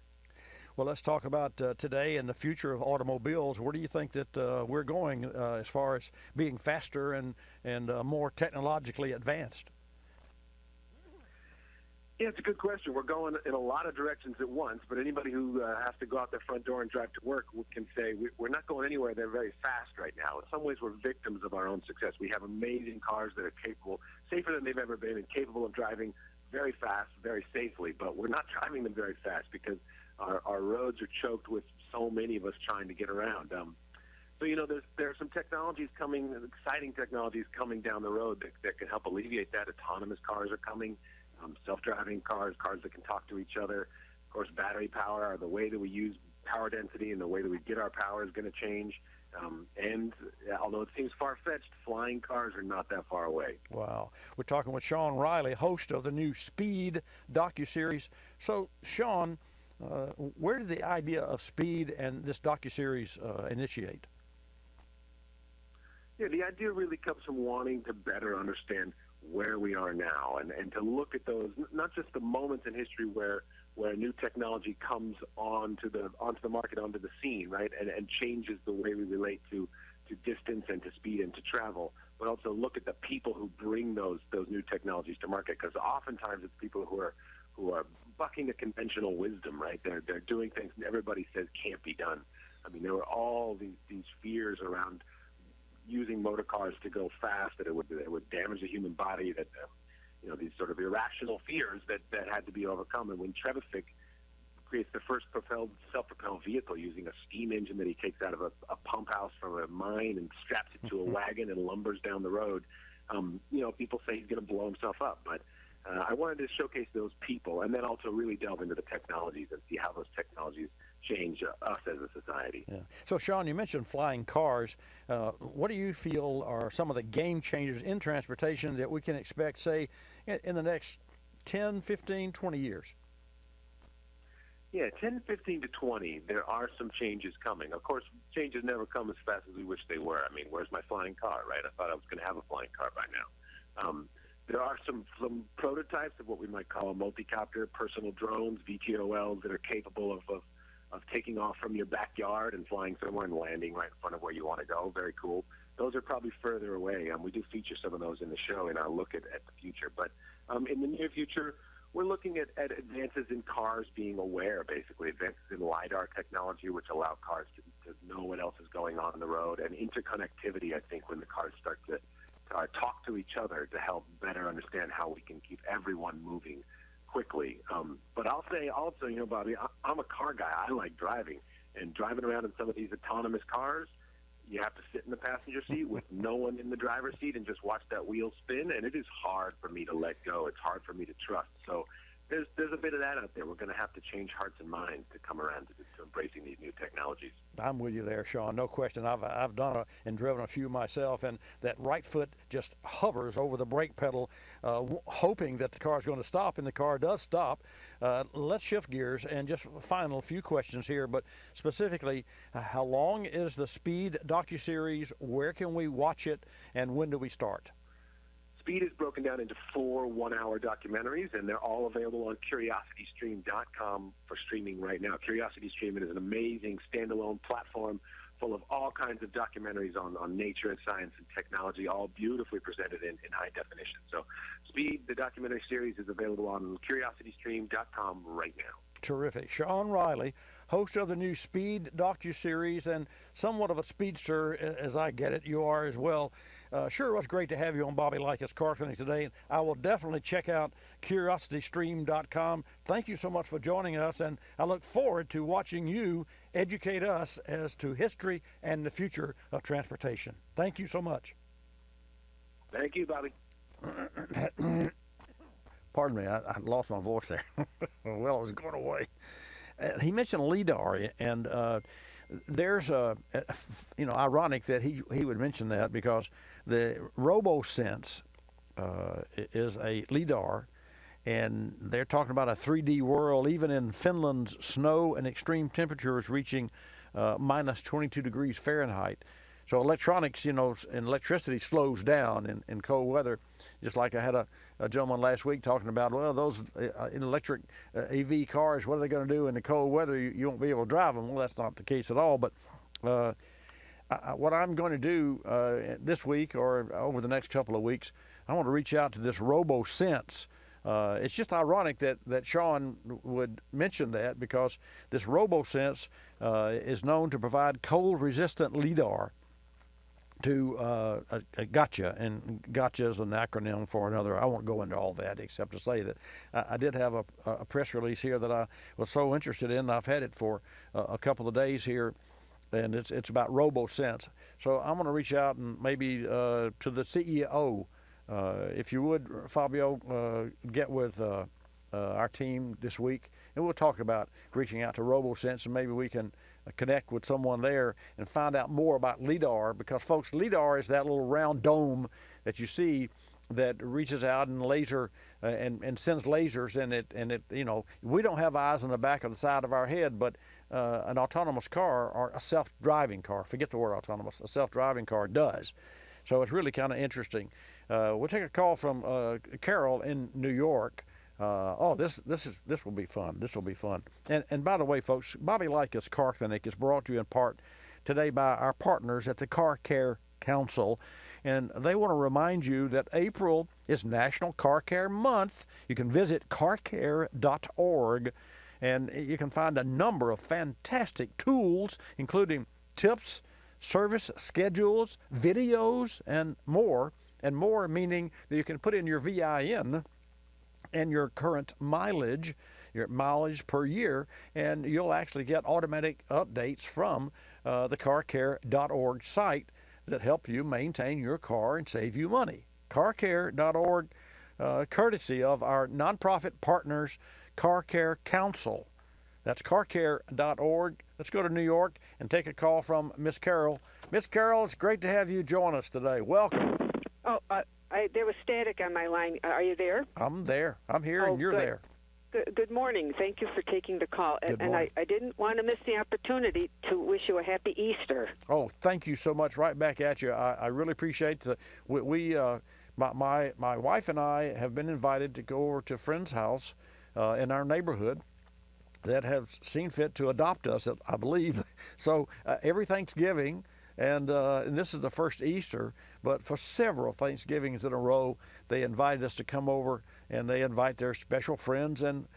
Well, let's talk about today and the future of automobiles. Where do you think that we're going as far as being faster and more technologically advanced? Yeah, it's a good question. We're going in a lot of directions at once, but anybody who has to go out their front door and drive to work can say we're not going anywhere. They're very fast right now. In some ways, we're victims of our own success. We have amazing cars that are capable, safer than they've ever been, and capable of driving very fast, very safely, but we're not driving them very fast because our roads are choked with so many of us trying to get around. So, there are some technologies coming, exciting technologies coming down the road that can help alleviate that. Autonomous cars are coming, self-driving cars that can talk to each other. Of course, battery power, or the way that we use power density and the way that we get our power is going to change. And although it seems far-fetched, flying cars are not that far away. Wow. We're talking with Sean Riley, host of the new Speed docuseries. So, Sean, where did the idea of Speed and this docuseries initiate? Yeah, the idea really comes from wanting to better understand where we are now and to look at those, not just the moments in history where new technology comes onto the market, onto the scene, right, and changes the way we relate to distance and to speed and to travel, but also look at the people who bring those new technologies to market, because oftentimes it's people who are bucking a conventional wisdom, right? They're doing things that everybody says can't be done. I mean, there were all these fears around using motor cars to go fast, that it would damage the human body, that these sort of irrational fears that had to be overcome. And when Trevithick creates the first self-propelled vehicle using a steam engine that he takes out of a pump house from a mine and straps it to a wagon and lumbers down the road, people say he's going to blow himself up. But I wanted to showcase those people and then also really delve into the technologies and see how those technologies change us as a society. Yeah. So, Sean, you mentioned flying cars. What do you feel are some of the game changers in transportation that we can expect, say, in the next 10, 15, 20 years? Yeah, 10, 15 to 20, there are some changes coming. Of course, changes never come as fast as we wish they were. I mean, where's my flying car, right? I thought I was going to have a flying car by now. There are some prototypes of what we might call a multi-copter, personal drones, VTOLs, that are capable of taking off from your backyard and flying somewhere and landing right in front of where you want to go. Very cool. Those are probably further away. We do feature some of those in the show in our look at the future. But in the near future, we're looking at advances in cars being aware, basically, advances in LiDAR technology, which allow cars to know what else is going on the road, and interconnectivity, I think, when the cars start to talk to each other to help better understand how we can keep everyone moving quickly. But I'll say also, Bobby, I'm a car guy. I like driving. And driving around in some of these autonomous cars, you have to sit in the passenger seat with no one in the driver's seat and just watch that wheel spin, and it is hard for me to let go. It's hard for me to trust. So there's a bit of that out there. We're going to have to change hearts and minds to come around to embracing these new technologies. I'm with you there, Sean. No question. I've done and driven a few myself, and that right foot just hovers over the brake pedal, hoping that the car is going to stop, and the car does stop. Let's shift gears and just final few questions here, but specifically, how long is the Speed docuseries? Where can we watch it, and when do we start? Speed is broken down into 4 one-hour documentaries, and they're all available on CuriosityStream.com for streaming right now. CuriosityStream is an amazing standalone platform full of all kinds of documentaries on nature and science and technology, all beautifully presented in high definition. So Speed, the documentary series, is available on CuriosityStream.com right now. Terrific. Sean Riley, host of the new Speed docuseries and somewhat of a speedster, as I get it. You are as well. Sure was great to have you on Bobby Likis Car Clinic today. I will definitely check out CuriosityStream.com. Thank you so much for joining us, and I look forward to watching you educate us as to history and the future of transportation. Thank you so much. Thank you, Bobby. Pardon me, I lost my voice there. Well, it was going away. He mentioned LIDAR, and there's ironic that he would mention that, because the RoboSense is a LIDAR, and they're talking about a 3D world, even in Finland's snow and extreme temperatures reaching minus 22 degrees Fahrenheit. So electronics, and electricity slows down in cold weather. Just like I had a gentleman last week talking about, well, those electric EV cars, what are they going to do in the cold weather? You won't be able to drive them. Well, that's not the case at all. But what I'm going to do this week or over the next couple of weeks, I want to reach out to this RoboSense. It's just ironic that Sean would mention that, because this RoboSense is known to provide cold-resistant LIDAR to gotcha, and gotcha is an acronym for another. I won't go into all that except to say that I did have a press release here that I was so interested in. I've had it for a couple of days here, and it's about RoboSense. So I'm going to reach out and maybe to the CEO. If you would, Fabio, get with our team this week, and we'll talk about reaching out to RoboSense, and maybe we can connect with someone there and find out more about LIDAR, because, folks, LIDAR is that little round dome that you see that reaches out and laser and sends lasers, and it we don't have eyes on the back of the side of our head, but an autonomous car, or a self-driving car, forget the word autonomous, a self-driving car does. So it's really kind of interesting. We'll take a call from Carol in New York. This will be fun. This will be fun. And by the way, folks, Bobby Likis Car Clinic is brought to you in part today by our partners at the Car Care Council. And they want to remind you that April is National Car Care Month. You can visit carcare.org, and you can find a number of fantastic tools, including tips, service schedules, videos, and more. And more meaning that you can put in your VIN and your current mileage, your mileage per year, and you'll actually get automatic updates from the carcare.org site that help you maintain your car and save you money. Carcare.org, courtesy of our nonprofit partners, Car Care Council. That's carcare.org. Let's go to New York and take a call from Miss Carol. Miss Carol, it's great to have you join us today. Welcome. Oh, there was static on my line. Are you there? I'm there. I'm here, and you're there. Good morning. Thank you for taking the call. And I didn't want to miss the opportunity to wish you a happy Easter. Oh, thank you so much. Right back at you. I really appreciate my wife and I have been invited to go over to a friend's house in our neighborhood that have seen fit to adopt us, I believe. So every Thanksgiving, and this is the first Easter, but for several Thanksgivings in a row, they invited us to come over, and they invite their special friends, and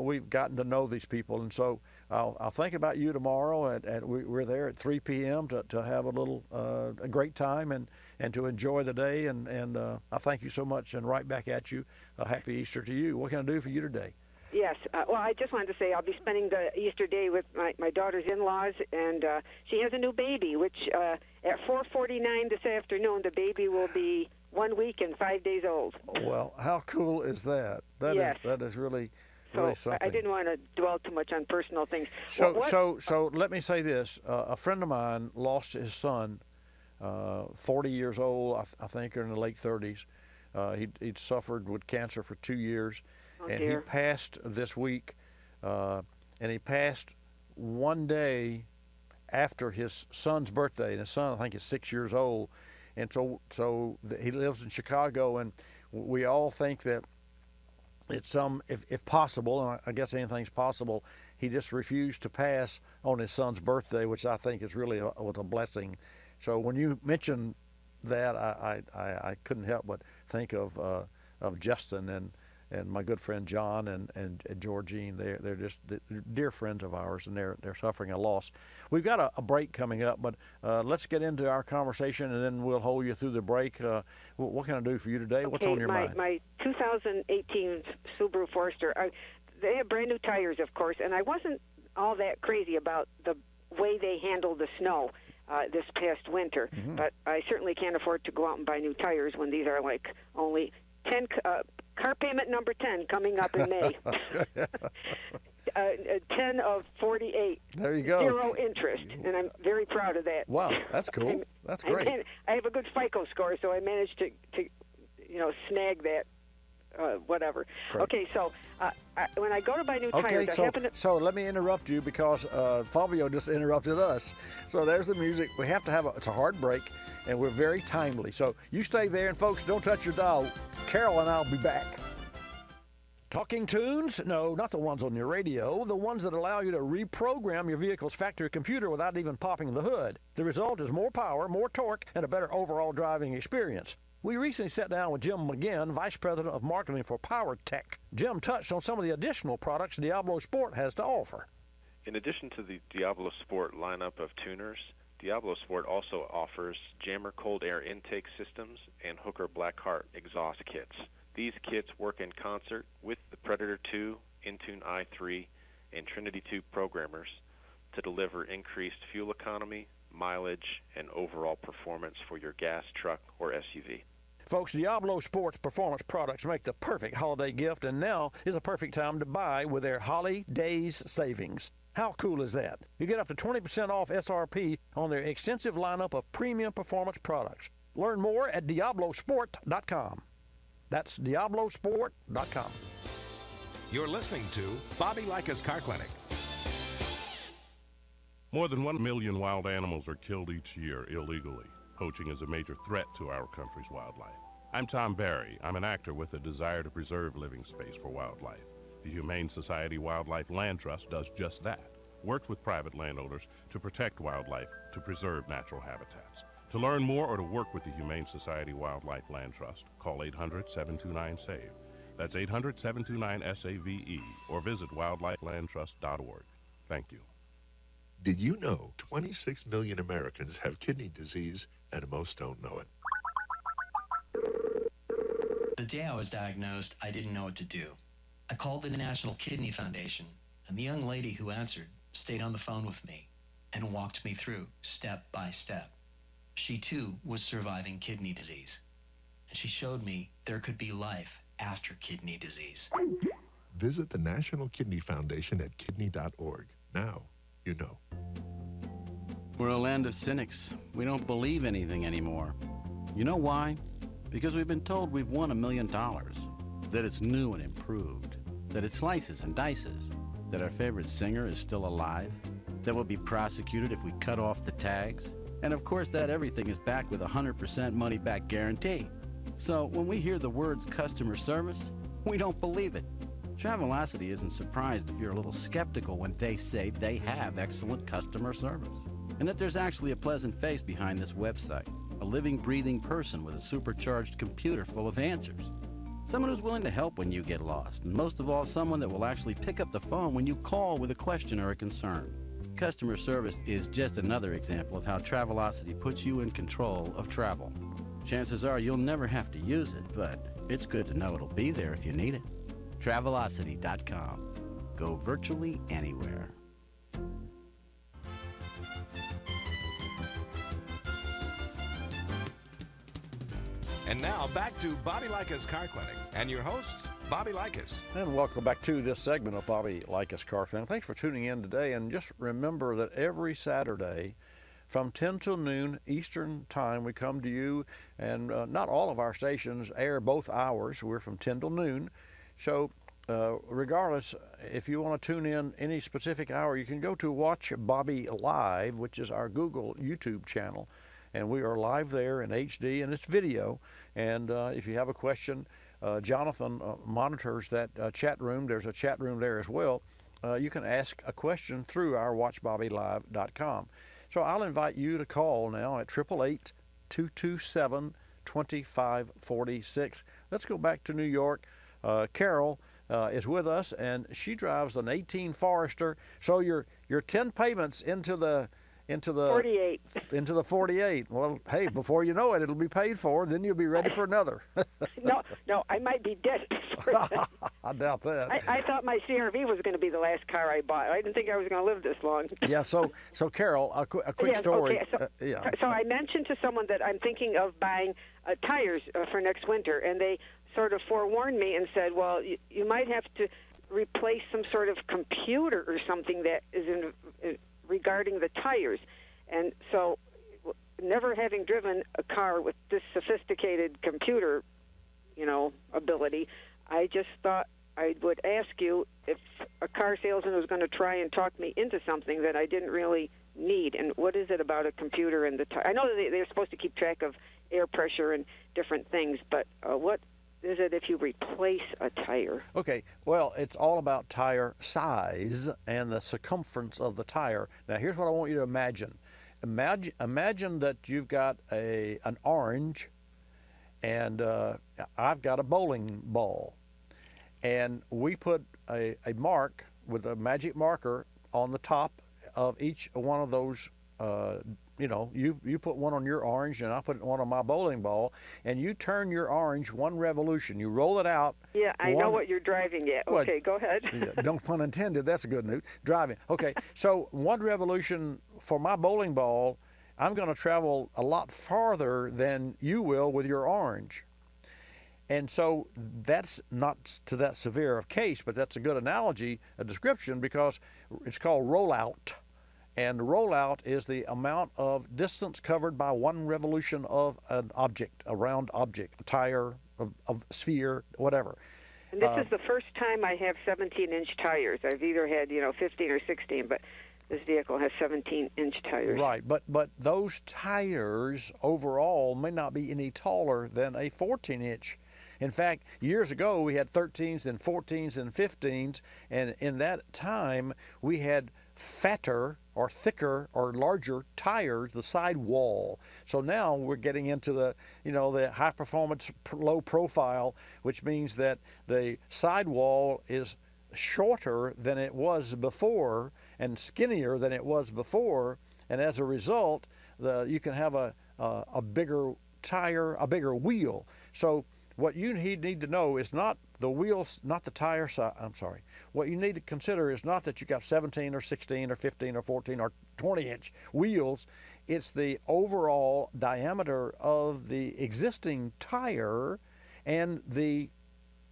we've gotten to know these people. And so I'll think about you tomorrow. We're there at 3 p.m. to have a great time and to enjoy the day. And I thank you so much, and right back at you. A happy Easter to you. What can I do for you today? Yes. Well, I just wanted to say I'll be spending the Easter day with my daughter's in-laws, and she has a new baby, which at 4:49 this afternoon, the baby will be 1 week and 5 days old. Well, how cool is that? Yes. That is really So something. I didn't want to dwell too much on personal things. So let me say this. A friend of mine lost his son, 40 years old, I think, or in the late 30s. He'd suffered with cancer for 2 years. And dear. he passed this week, and he passed one day after his son's birthday. And his son, I think, is 6 years old. and so he lives in Chicago, and we all think that it's if possible, and I guess anything's possible. He just refused to pass on his son's birthday, which I think is really was a blessing. So when you mentioned that, I couldn't help but think of Justin and my good friend John and Georgine. They're just dear friends of ours, and they're suffering a loss. We've got a break coming up, but let's get into our conversation, and then we'll hold you through the break. What can I do for you today? What's on your mind? My 2018 Subaru Forester, they have brand new tires, of course, and I wasn't all that crazy about the way they handled the snow this past winter. Mm-hmm. But I certainly can't afford to go out and buy new tires when these are like only 10. Car payment number 10 coming up in May. 10 of 48. There you go. 0 interest, and I'm very proud of that. Wow, that's cool. That's great. I have a good FICO score, so I managed to snag that. Whatever. Great. Okay, so when I go to buy new tires, I happen to... So let me interrupt you because Fabio just interrupted us. So there's the music. We have to have it's a hard break, and we're very timely. So you stay there, and folks, don't touch your dial. Carol and I'll be back. Talking tunes? No, not the ones on your radio. The ones that allow you to reprogram your vehicle's factory computer without even popping the hood. The result is more power, more torque, and a better overall driving experience. We recently sat down with Jim McGinn, Vice President of Marketing for Power Tech. Jim touched on some of the additional products Diablo Sport has to offer. In addition to the Diablo Sport lineup of tuners, Diablo Sport also offers Jammer cold air intake systems and Hooker Blackheart exhaust kits. These kits work in concert with the Predator 2, Intune i3, and Trinity 2 programmers to deliver increased fuel economy, mileage, and overall performance for your gas truck or SUV. Folks, Diablo Sports performance products make the perfect holiday gift, and now is a perfect time to buy with their holidays savings. How cool is that? You get up to 20% off SRP on their extensive lineup of premium performance products. Learn more at DiabloSport.com. That's DiabloSport.com. You're listening to Bobby Likis Car Clinic. More than 1 million wild animals are killed each year illegally. Poaching is a major threat to our country's wildlife. I'm Tom Barry. I'm an actor with a desire to preserve living space for wildlife. The Humane Society Wildlife Land Trust does just that. Works with private landowners to protect wildlife, to preserve natural habitats. To learn more or to work with the Humane Society Wildlife Land Trust, call 800-729-SAVE. That's 800-729-SAVE, or visit wildlifelandtrust.org. Thank you. Did you know 26 million Americans have kidney disease and most don't know it? The day I was diagnosed, I didn't know what to do. I called the National Kidney Foundation, and the young lady who answered stayed on the phone with me and walked me through step by step. She too was surviving kidney disease, and she showed me there could be life after kidney disease. Visit the National Kidney Foundation at kidney.org. Now you know. We're a land of cynics. We don't believe anything anymore. You know why? Because we've been told we've won $1 million, that it's new and improved, that it slices and dices, that our favorite singer is still alive, that we'll be prosecuted if we cut off the tags, and of course that everything is backed with a 100% money-back guarantee. So when we hear the words customer service, we don't believe it. Travelocity isn't surprised if you're a little skeptical when they say they have excellent customer service, and that there's actually a pleasant face behind this website, a living, breathing person with a supercharged computer full of answers. Someone who's willing to help when you get lost, and most of all, someone that will actually pick up the phone when you call with a question or a concern. Customer service is just another example of how Travelocity puts you in control of travel. Chances are you'll never have to use it, but it's good to know it'll be there if you need it. Travelocity.com. Go virtually anywhere. And now back to Bobby Likis Car Clinic and your host, Bobby Likis. And welcome back to this segment of Bobby Likis Car Clinic. Thanks for tuning in today. And just remember that every Saturday from 10 till noon Eastern Time, we come to you. And not all of our stations air both hours. We're from 10 till noon. So regardless, if you want to tune in any specific hour, you can go to Watch Bobby Live, which is our Google YouTube channel. and we are live there in HD, and it's video. And if you have a question, Jonathan monitors that chat room. There's a chat room there as well. You can ask a question through our WatchBobbyLive.com. So I'll invite you to call now at 888-227-2546. Let's go back to New York. Carol is with us, and she drives an 18 Forester. So you're 10 payments into the 48. Into the 48. Well, hey, before you know it, it'll be paid for. Then you'll be ready for another. No, I might be dead before then. I doubt that. I thought my CRV was going to be the last car I bought. I didn't think I was going to live this long. Yeah. So Carol, a quick Yes, story. Okay, so I mentioned to someone that I'm thinking of buying tires for next winter, and they sort of forewarned me and said, well, you might have to replace some sort of computer or something that is regarding the tires. And so, never having driven a car with this sophisticated computer, ability, I just thought I would ask you if a car salesman was going to try and talk me into something that I didn't really need. And what is it about a computer and the tire? I know that they're supposed to keep track of air pressure and different things, but what is it if you replace a tire? Okay, well, it's all about tire size and the circumference of the tire. Now, here's what I want you to imagine. Imagine that you've got an orange, and I've got a bowling ball. And we put a mark with a magic marker on the top of each one of those. You put one on your orange, and I put one on my bowling ball, and you turn your orange one revolution. You roll it out. Yeah, I know what you're driving at. Okay, go ahead. No pun intended. That's a good news. Driving. Okay, so one revolution for my bowling ball, I'm going to travel a lot farther than you will with your orange. And so that's not to that severe of case, but that's a good analogy, a description, because it's called rollout. And the rollout is the amount of distance covered by one revolution of an object, a round object, a tire, a sphere, whatever. And this is the first time I have 17-inch tires. I've either had, 15 or 16, but this vehicle has 17-inch tires. Right, but those tires overall may not be any taller than a 14-inch. In fact, years ago we had 13s and 14s and 15s, and in that time we had fatter or thicker or larger tires, the sidewall. So now we're getting into the high performance, low profile, which means that the sidewall is shorter than it was before and skinnier than it was before, and as a result, you can have a bigger tire, a bigger wheel. So what you need to know is not the wheels, not the tire size. I'm sorry. What you need to consider is not that you got 17 or 16 or 15 or 14 or 20-inch wheels. It's the overall diameter of the existing tire and the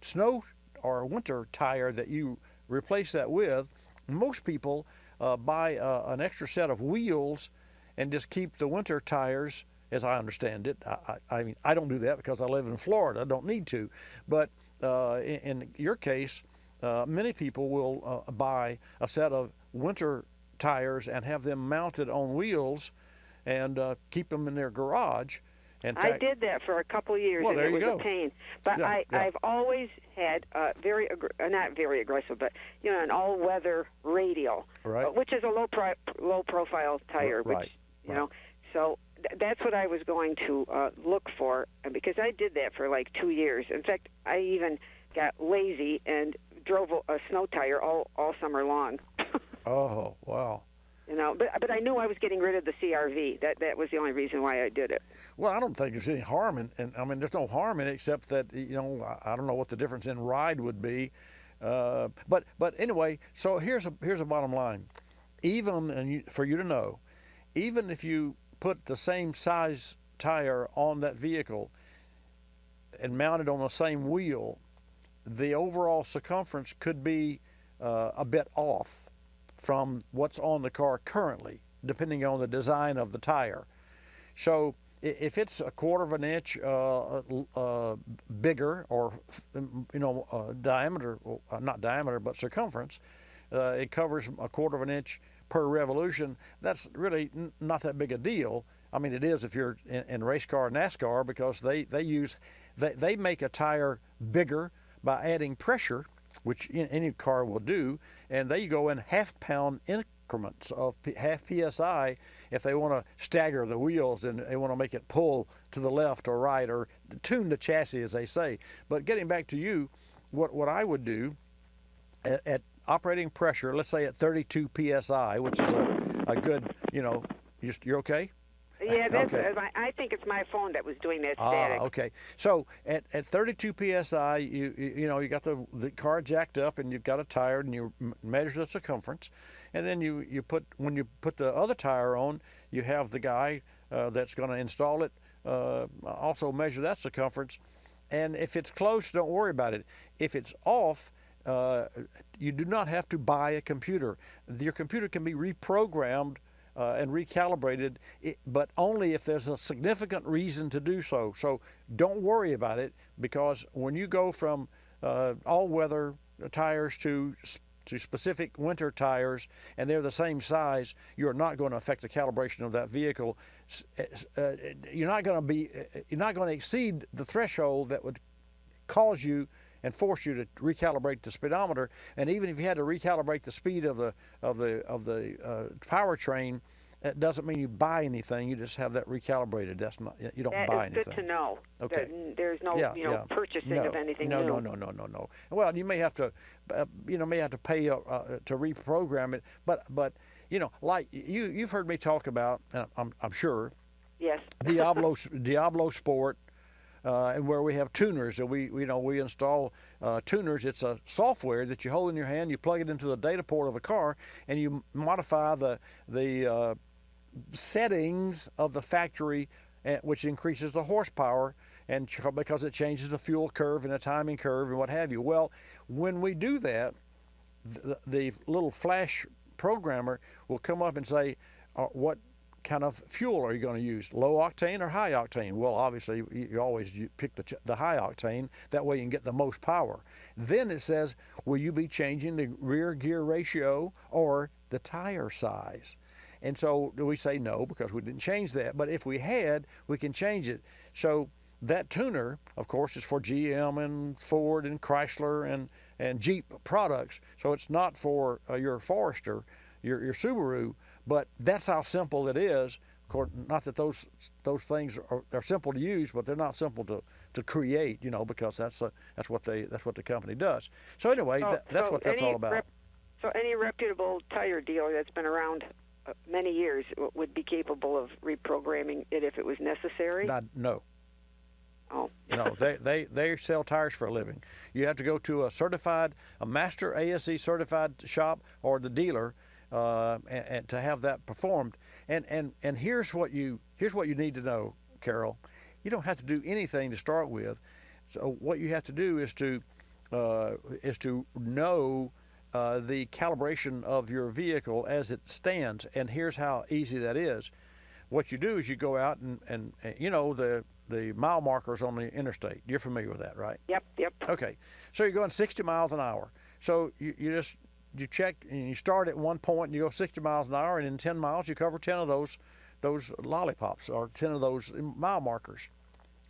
snow or winter tire that you replace that with. Most people buy an extra set of wheels and just keep the winter tires, as I understand it. I mean, I don't do that because I live in Florida. I don't need to. But in your case, many people will buy a set of winter tires and have them mounted on wheels and keep them in their garage. In fact, I did that for a couple of years, well, and there it was you go. a pain. But Yeah. I've always had not very aggressive, but an all-weather radial, right. Which is a low-profile tire. Right. Which so that's what I was going to look for, because I did that for like 2 years. In fact, I even got lazy and drove a snow tire all summer long. Oh, wow. But I knew I was getting rid of the CRV. That was the only reason why I did it. Well, I don't think there's any harm in I mean, there's no harm in it except that, I don't know what the difference in ride would be. But anyway, so here's a bottom line. For you to know, even if you put the same size tire on that vehicle and mount it on the same wheel, the overall circumference could be a bit off from what's on the car currently, depending on the design of the tire. So if it's a quarter of an inch bigger, or diameter, not diameter but circumference, it covers a quarter of an inch per revolution. That's really not that big a deal. I mean, it is if you're in race car, NASCAR, because they make a tire bigger by adding pressure, which any car will do, and they go in half-pound increments of half psi if they want to stagger the wheels and they want to make it pull to the left or right or tune the chassis, as they say. But getting back to you, what I would do at operating pressure, let's say at 32 psi, which is a good, you're okay? Yeah, that's, okay. I think it's my phone that was doing that static. Okay. So at 32 psi, you got the car jacked up and you've got a tire and you measure the circumference, and then when you put the other tire on, you have the guy that's going to install it also measure that circumference, and if it's close, don't worry about it. If it's off, you do not have to buy a computer. Your computer can be reprogrammed and recalibrated, but only if there's a significant reason to do so. So don't worry about it, because when you go from all-weather tires to specific winter tires, and they're the same size, you're not going to affect the calibration of that vehicle. You're not going to exceed the threshold that would cause you and force you to recalibrate the speedometer. And even if you had to recalibrate the speed of the powertrain, that doesn't mean you buy anything. You just have that recalibrated. That's not, you don't buy anything. Good to know. Okay. There's no purchasing of anything new. No. Well, you may have to, pay to reprogram it. But like you've heard me talk about, I'm sure. Yes. Diablo Sport. And where we have tuners, and we install tuners. It's a software that you hold in your hand, you plug it into the data port of the car, and you modify the settings of the factory, which increases the horsepower, and because it changes the fuel curve and the timing curve and what have you. Well, when we do that, the little flash programmer will come up and say, what kind of fuel are you going to use, low octane or high octane? Well, obviously you always pick the high octane, that way you can get the most power. Then it says, will you be changing the rear gear ratio or the tire size? And so we say no, because we didn't change that, but if we had, we can change it. So that tuner, of course, is for GM and Ford and Chrysler and Jeep products, so it's not for your Forester, your Subaru. But that's how simple it is. Of course, not that those things are simple to use, but they're not simple to create, because that's what the company does. So anyway, that's what that's all about. So any reputable tire dealer that's been around many years would be capable of reprogramming it if it was necessary? No. Oh. No, they sell tires for a living. You have to go to a master ASE certified shop or the dealer, and to have that performed. And here's what you need to know, Carol. You don't have to do anything to start with. So what you have to do is to know the calibration of your vehicle as it stands. And here's how easy that is. What you do is you go out and the mile markers on the interstate. You're familiar with that, right? Yep. Okay. So you're going 60 miles an hour. So you check and you start at one point and you go 60 miles an hour, and in 10 miles you cover 10 of those lollipops, or 10 of those mile markers.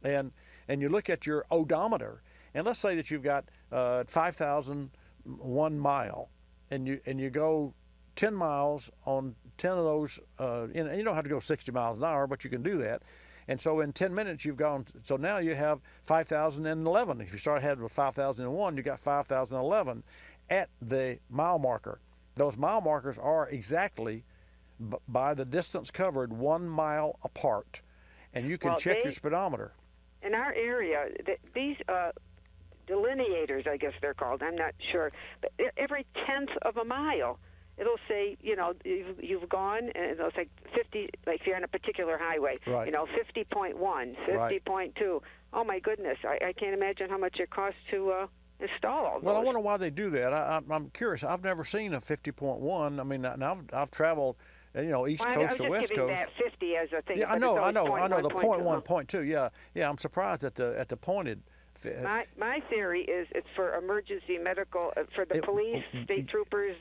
And you look at your odometer, and let's say that you've got 5,001 mile, and you go 10 miles on 10 of those, and you don't have to go 60 miles an hour, but you can do that. And so in 10 minutes you've gone, so now you have 5,011. If you start ahead with 5,001, you got 5,011 at the mile marker. Those mile markers are exactly by the distance covered 1 mile apart, and you can check your speedometer. In our area, these delineators, I guess they're called, I'm not sure, but every 1/10 of a mile, it'll say, you've gone, and it'll say 50, like if you're on a particular highway, right. 50.1, 50.2. Oh my goodness, I can't imagine how much it costs to install all those. Well, I wonder why they do that. I'm curious. I've never seen a 50.1. I mean, now I've traveled, East Coast to West Coast. I was just giving that 50 as a thing. Yeah, I know. The 0.1, 0.2. 0.2. Yeah. I'm surprised at the pointed My theory is it's for emergency medical, for the police, state troopers,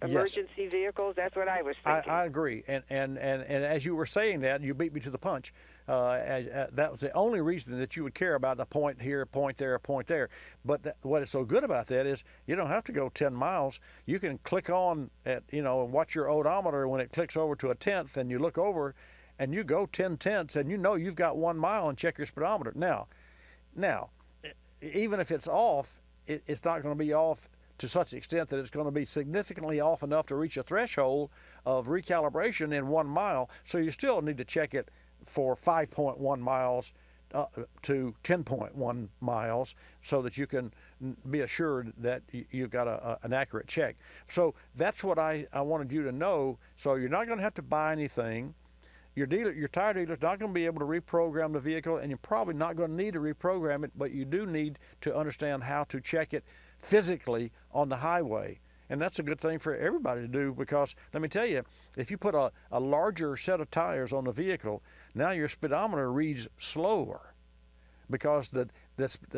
emergency vehicles. That's what I was thinking. I agree, and as you were saying that, you beat me to the punch. That was the only reason that you would care about the point here, point there, point there. But what is so good about that is you don't have to go 10 miles. You can click on at, and watch your odometer when it clicks over to a tenth, and you look over, and you go 10 tenths, and you've got 1 mile, and check your speedometer. Now, even if it's off, it's not going to be off to such an extent that it's going to be significantly off enough to reach a threshold of recalibration in 1 mile. So you still need to check it for 5.1 miles to 10.1 miles so that you can be assured that you've got an accurate check. So that's what I wanted you to know. So you're not going to have to buy anything. Your tire dealer's not going to be able to reprogram the vehicle, and you're probably not going to need to reprogram it, but you do need to understand how to check it physically on the highway. And that's a good thing for everybody to do, because let me tell you, if you put a larger set of tires on the vehicle, now your speedometer reads slower, because the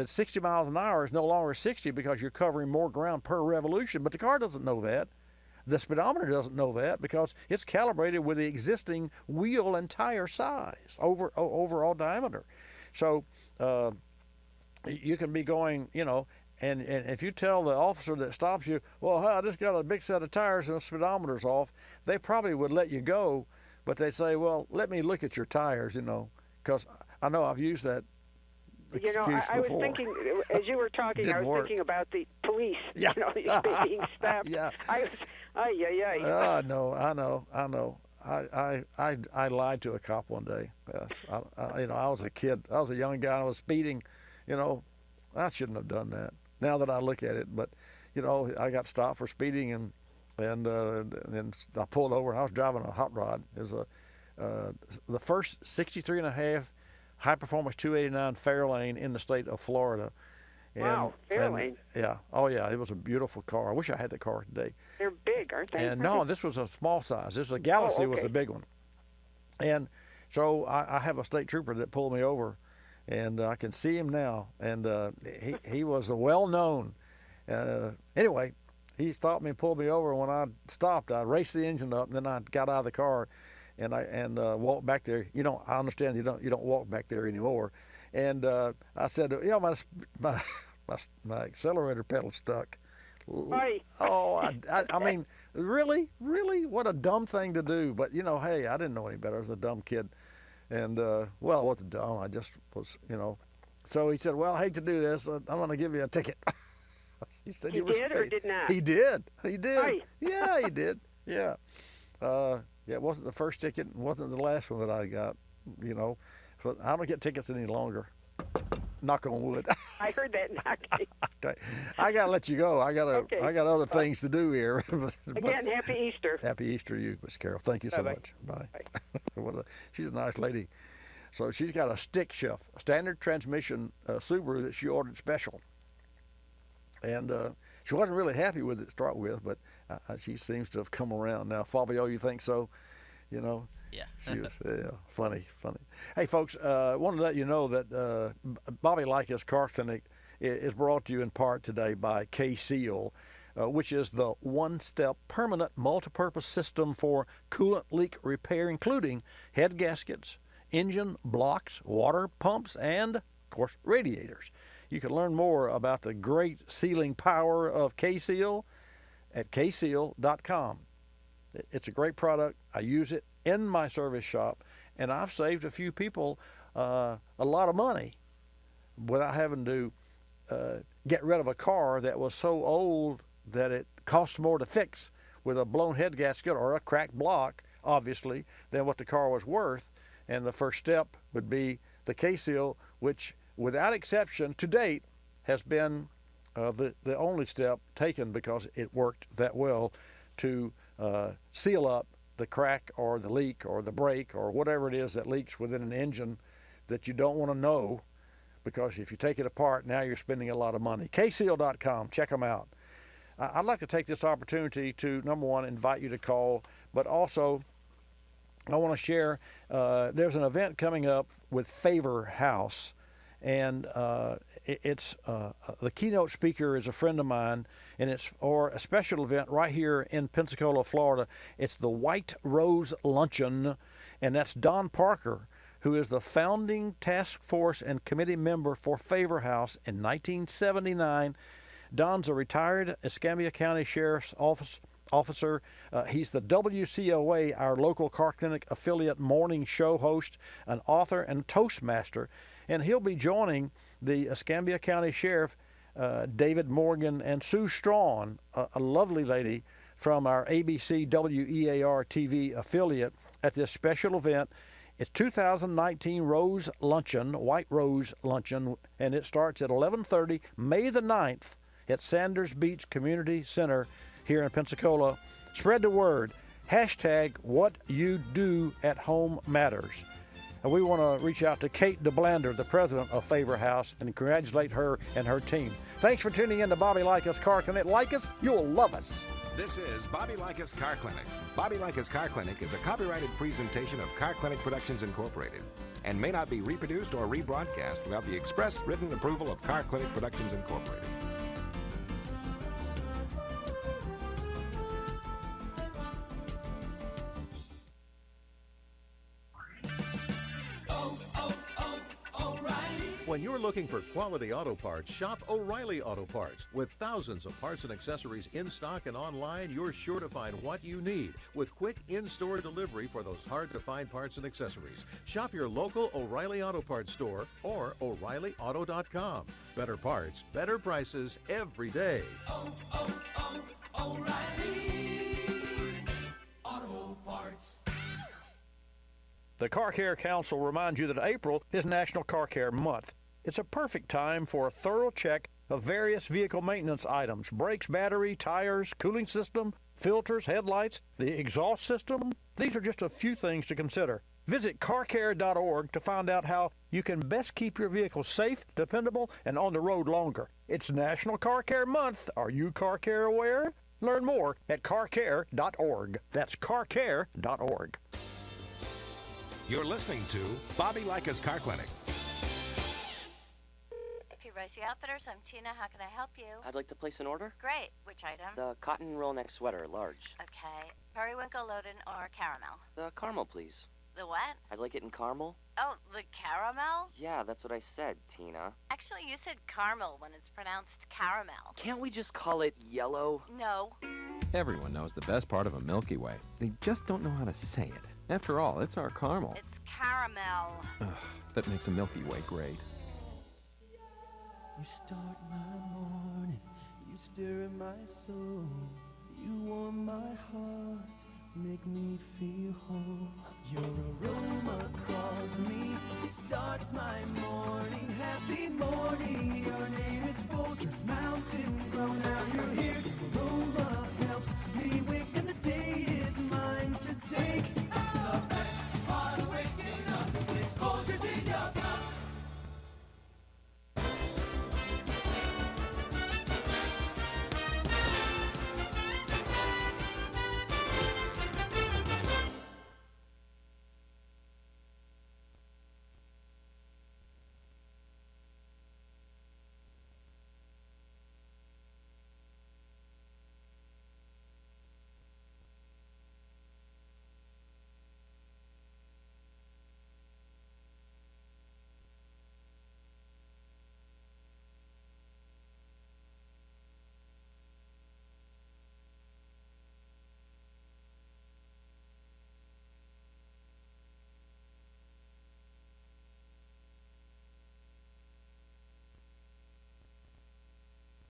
60 miles an hour is no longer 60 because you're covering more ground per revolution, but the car doesn't know that. The speedometer doesn't know that because it's calibrated with the existing wheel and tire size, overall diameter. So you can be going, and if you tell the officer that stops you, well, I just got a big set of tires and the speedometer's off, they probably would let you go, but they say, well, let me look at your tires, because I know I've used that excuse I was before. thinking, as you were talking, I was thinking about the police, Yeah. being stopped. Yeah. I know. I lied to a cop one day. Yes, I was a kid. I was a young guy. I was speeding. I shouldn't have done that. Now that I look at it, but I got stopped for speeding, and I pulled over. And I was driving a hot rod. It was the first 63.5 high performance 289 Fairlane in the state of Florida. Wow, Fairlane. Yeah. Oh, yeah. It was a beautiful car. I wish I had the car today. They're big, aren't they? And no, this was a small size. This was a Galaxy was the big one. And so I have a state trooper that pulled me over, and I can see him now. And he was a well-known. Anyway, he stopped me and pulled me over. When I stopped, I raced the engine up, and then I got out of the car, and walked back there. I understand you don't walk back there anymore. And I said, my accelerator pedal stuck. Right. Oh, I mean, really, what a dumb thing to do. But hey, I didn't know any better. I was a dumb kid, and I wasn't dumb. I just was, So he said, "Well, I hate to do this. I'm going to give you a ticket." He said he did or did not? He did. Right. Yeah, he did. Yeah. It wasn't the first ticket. It wasn't the last one that I got. So I don't get tickets any longer. Knock on wood. I heard that knocking. Okay. I got to let you go. I got other things to do here. Again, Happy Easter. Happy Easter to you, Miss Carol. Thank you so much. Bye. She's a nice lady. So she's got a stick shift, a standard transmission Subaru that she ordered special. And she wasn't really happy with it to start with, but she seems to have come around. Now, Fabio, you think so? Yeah. She was, funny. Hey, folks, wanted to let you know that Bobby Likis Car Clinic is brought to you in part today by K-Seal, which is the one-step permanent multipurpose system for coolant leak repair, including head gaskets, engine blocks, water pumps, and, of course, radiators. You can learn more about the great sealing power of K-Seal at kseal.com. It's a great product. I use it in my service shop, and I've saved a few people a lot of money without having to get rid of a car that was so old that it cost more to fix with a blown head gasket or a cracked block, obviously, than what the car was worth. And the first step would be the K-Seal, which, without exception, to date, has been the only step taken because it worked that well to seal up the crack or the leak or the break or whatever it is that leaks within an engine that you don't want to know, because if you take it apart, now you're spending a lot of money. kseal.com, check them out. I'd like to take this opportunity to, number one, invite you to call, but also I want to share, there's an event coming up with Favor House, And it's the keynote speaker is a friend of mine, and it's for a special event right here in Pensacola, Florida. It's the White Rose Luncheon, and that's Don Parker, who is the founding task force and committee member for Favor House in 1979. Don's a retired Escambia County Sheriff's officer. He's the WCOA, our local car clinic affiliate morning show host, an author and Toastmaster, and he'll be joining the Escambia County Sheriff, David Morgan, and Sue Strawn, a lovely lady from our ABC WEAR TV affiliate, at this special event. It's 2019 Rose Luncheon, White Rose Luncheon, and it starts at 11:30, May the 9th, at Sanders Beach Community Center here in Pensacola. Spread the word. Hashtag what you do at home matters. And we want to reach out to Kate DeBlander, the president of Favor House, and congratulate her and her team. Thanks for tuning in to Bobby Likis Car Clinic. Likis, you'll love us. This is Bobby Likis Car Clinic. Bobby Likis Car Clinic is a copyrighted presentation of Car Clinic Productions Incorporated and may not be reproduced or rebroadcast without the express written approval of Car Clinic Productions Incorporated. When you're looking for quality auto parts, shop O'Reilly Auto Parts. With thousands of parts and accessories in stock and online, you're sure to find what you need with quick in-store delivery for those hard-to-find parts and accessories. Shop your local O'Reilly Auto Parts store or O'ReillyAuto.com. Better parts, better prices every day. O'Reilly Auto Parts. The Car Care Council reminds you that April is National Car Care Month. It's a perfect time for a thorough check of various vehicle maintenance items: brakes, battery, tires, cooling system, filters, headlights, the exhaust system. These are just a few things to consider. Visit carcare.org to find out how you can best keep your vehicle safe, dependable, and on the road longer. It's National Car Care Month. Are you car care aware? Learn more at carcare.org. That's carcare.org. You're listening to Bobby Likis Car Clinic. Ricey Outfitters, I'm Tina. How can I help you? I'd like to place an order. Great. Which item? The cotton roll neck sweater, large. Okay. Periwinkle, Loden, or caramel? The caramel, please. The what? I'd like it in caramel. Oh, the caramel? Yeah, that's what I said, Tina. Actually, you said caramel when it's pronounced caramel. Can't we just call it yellow? No. Everyone knows the best part of a Milky Way. They just don't know how to say it. After all, it's our caramel. It's caramel. Ugh, that makes a Milky Way great. You start my morning, you stir in my soul, you warm my heart, make me feel whole. Your aroma calls me, it starts my morning. Happy morning, your name is Folgers.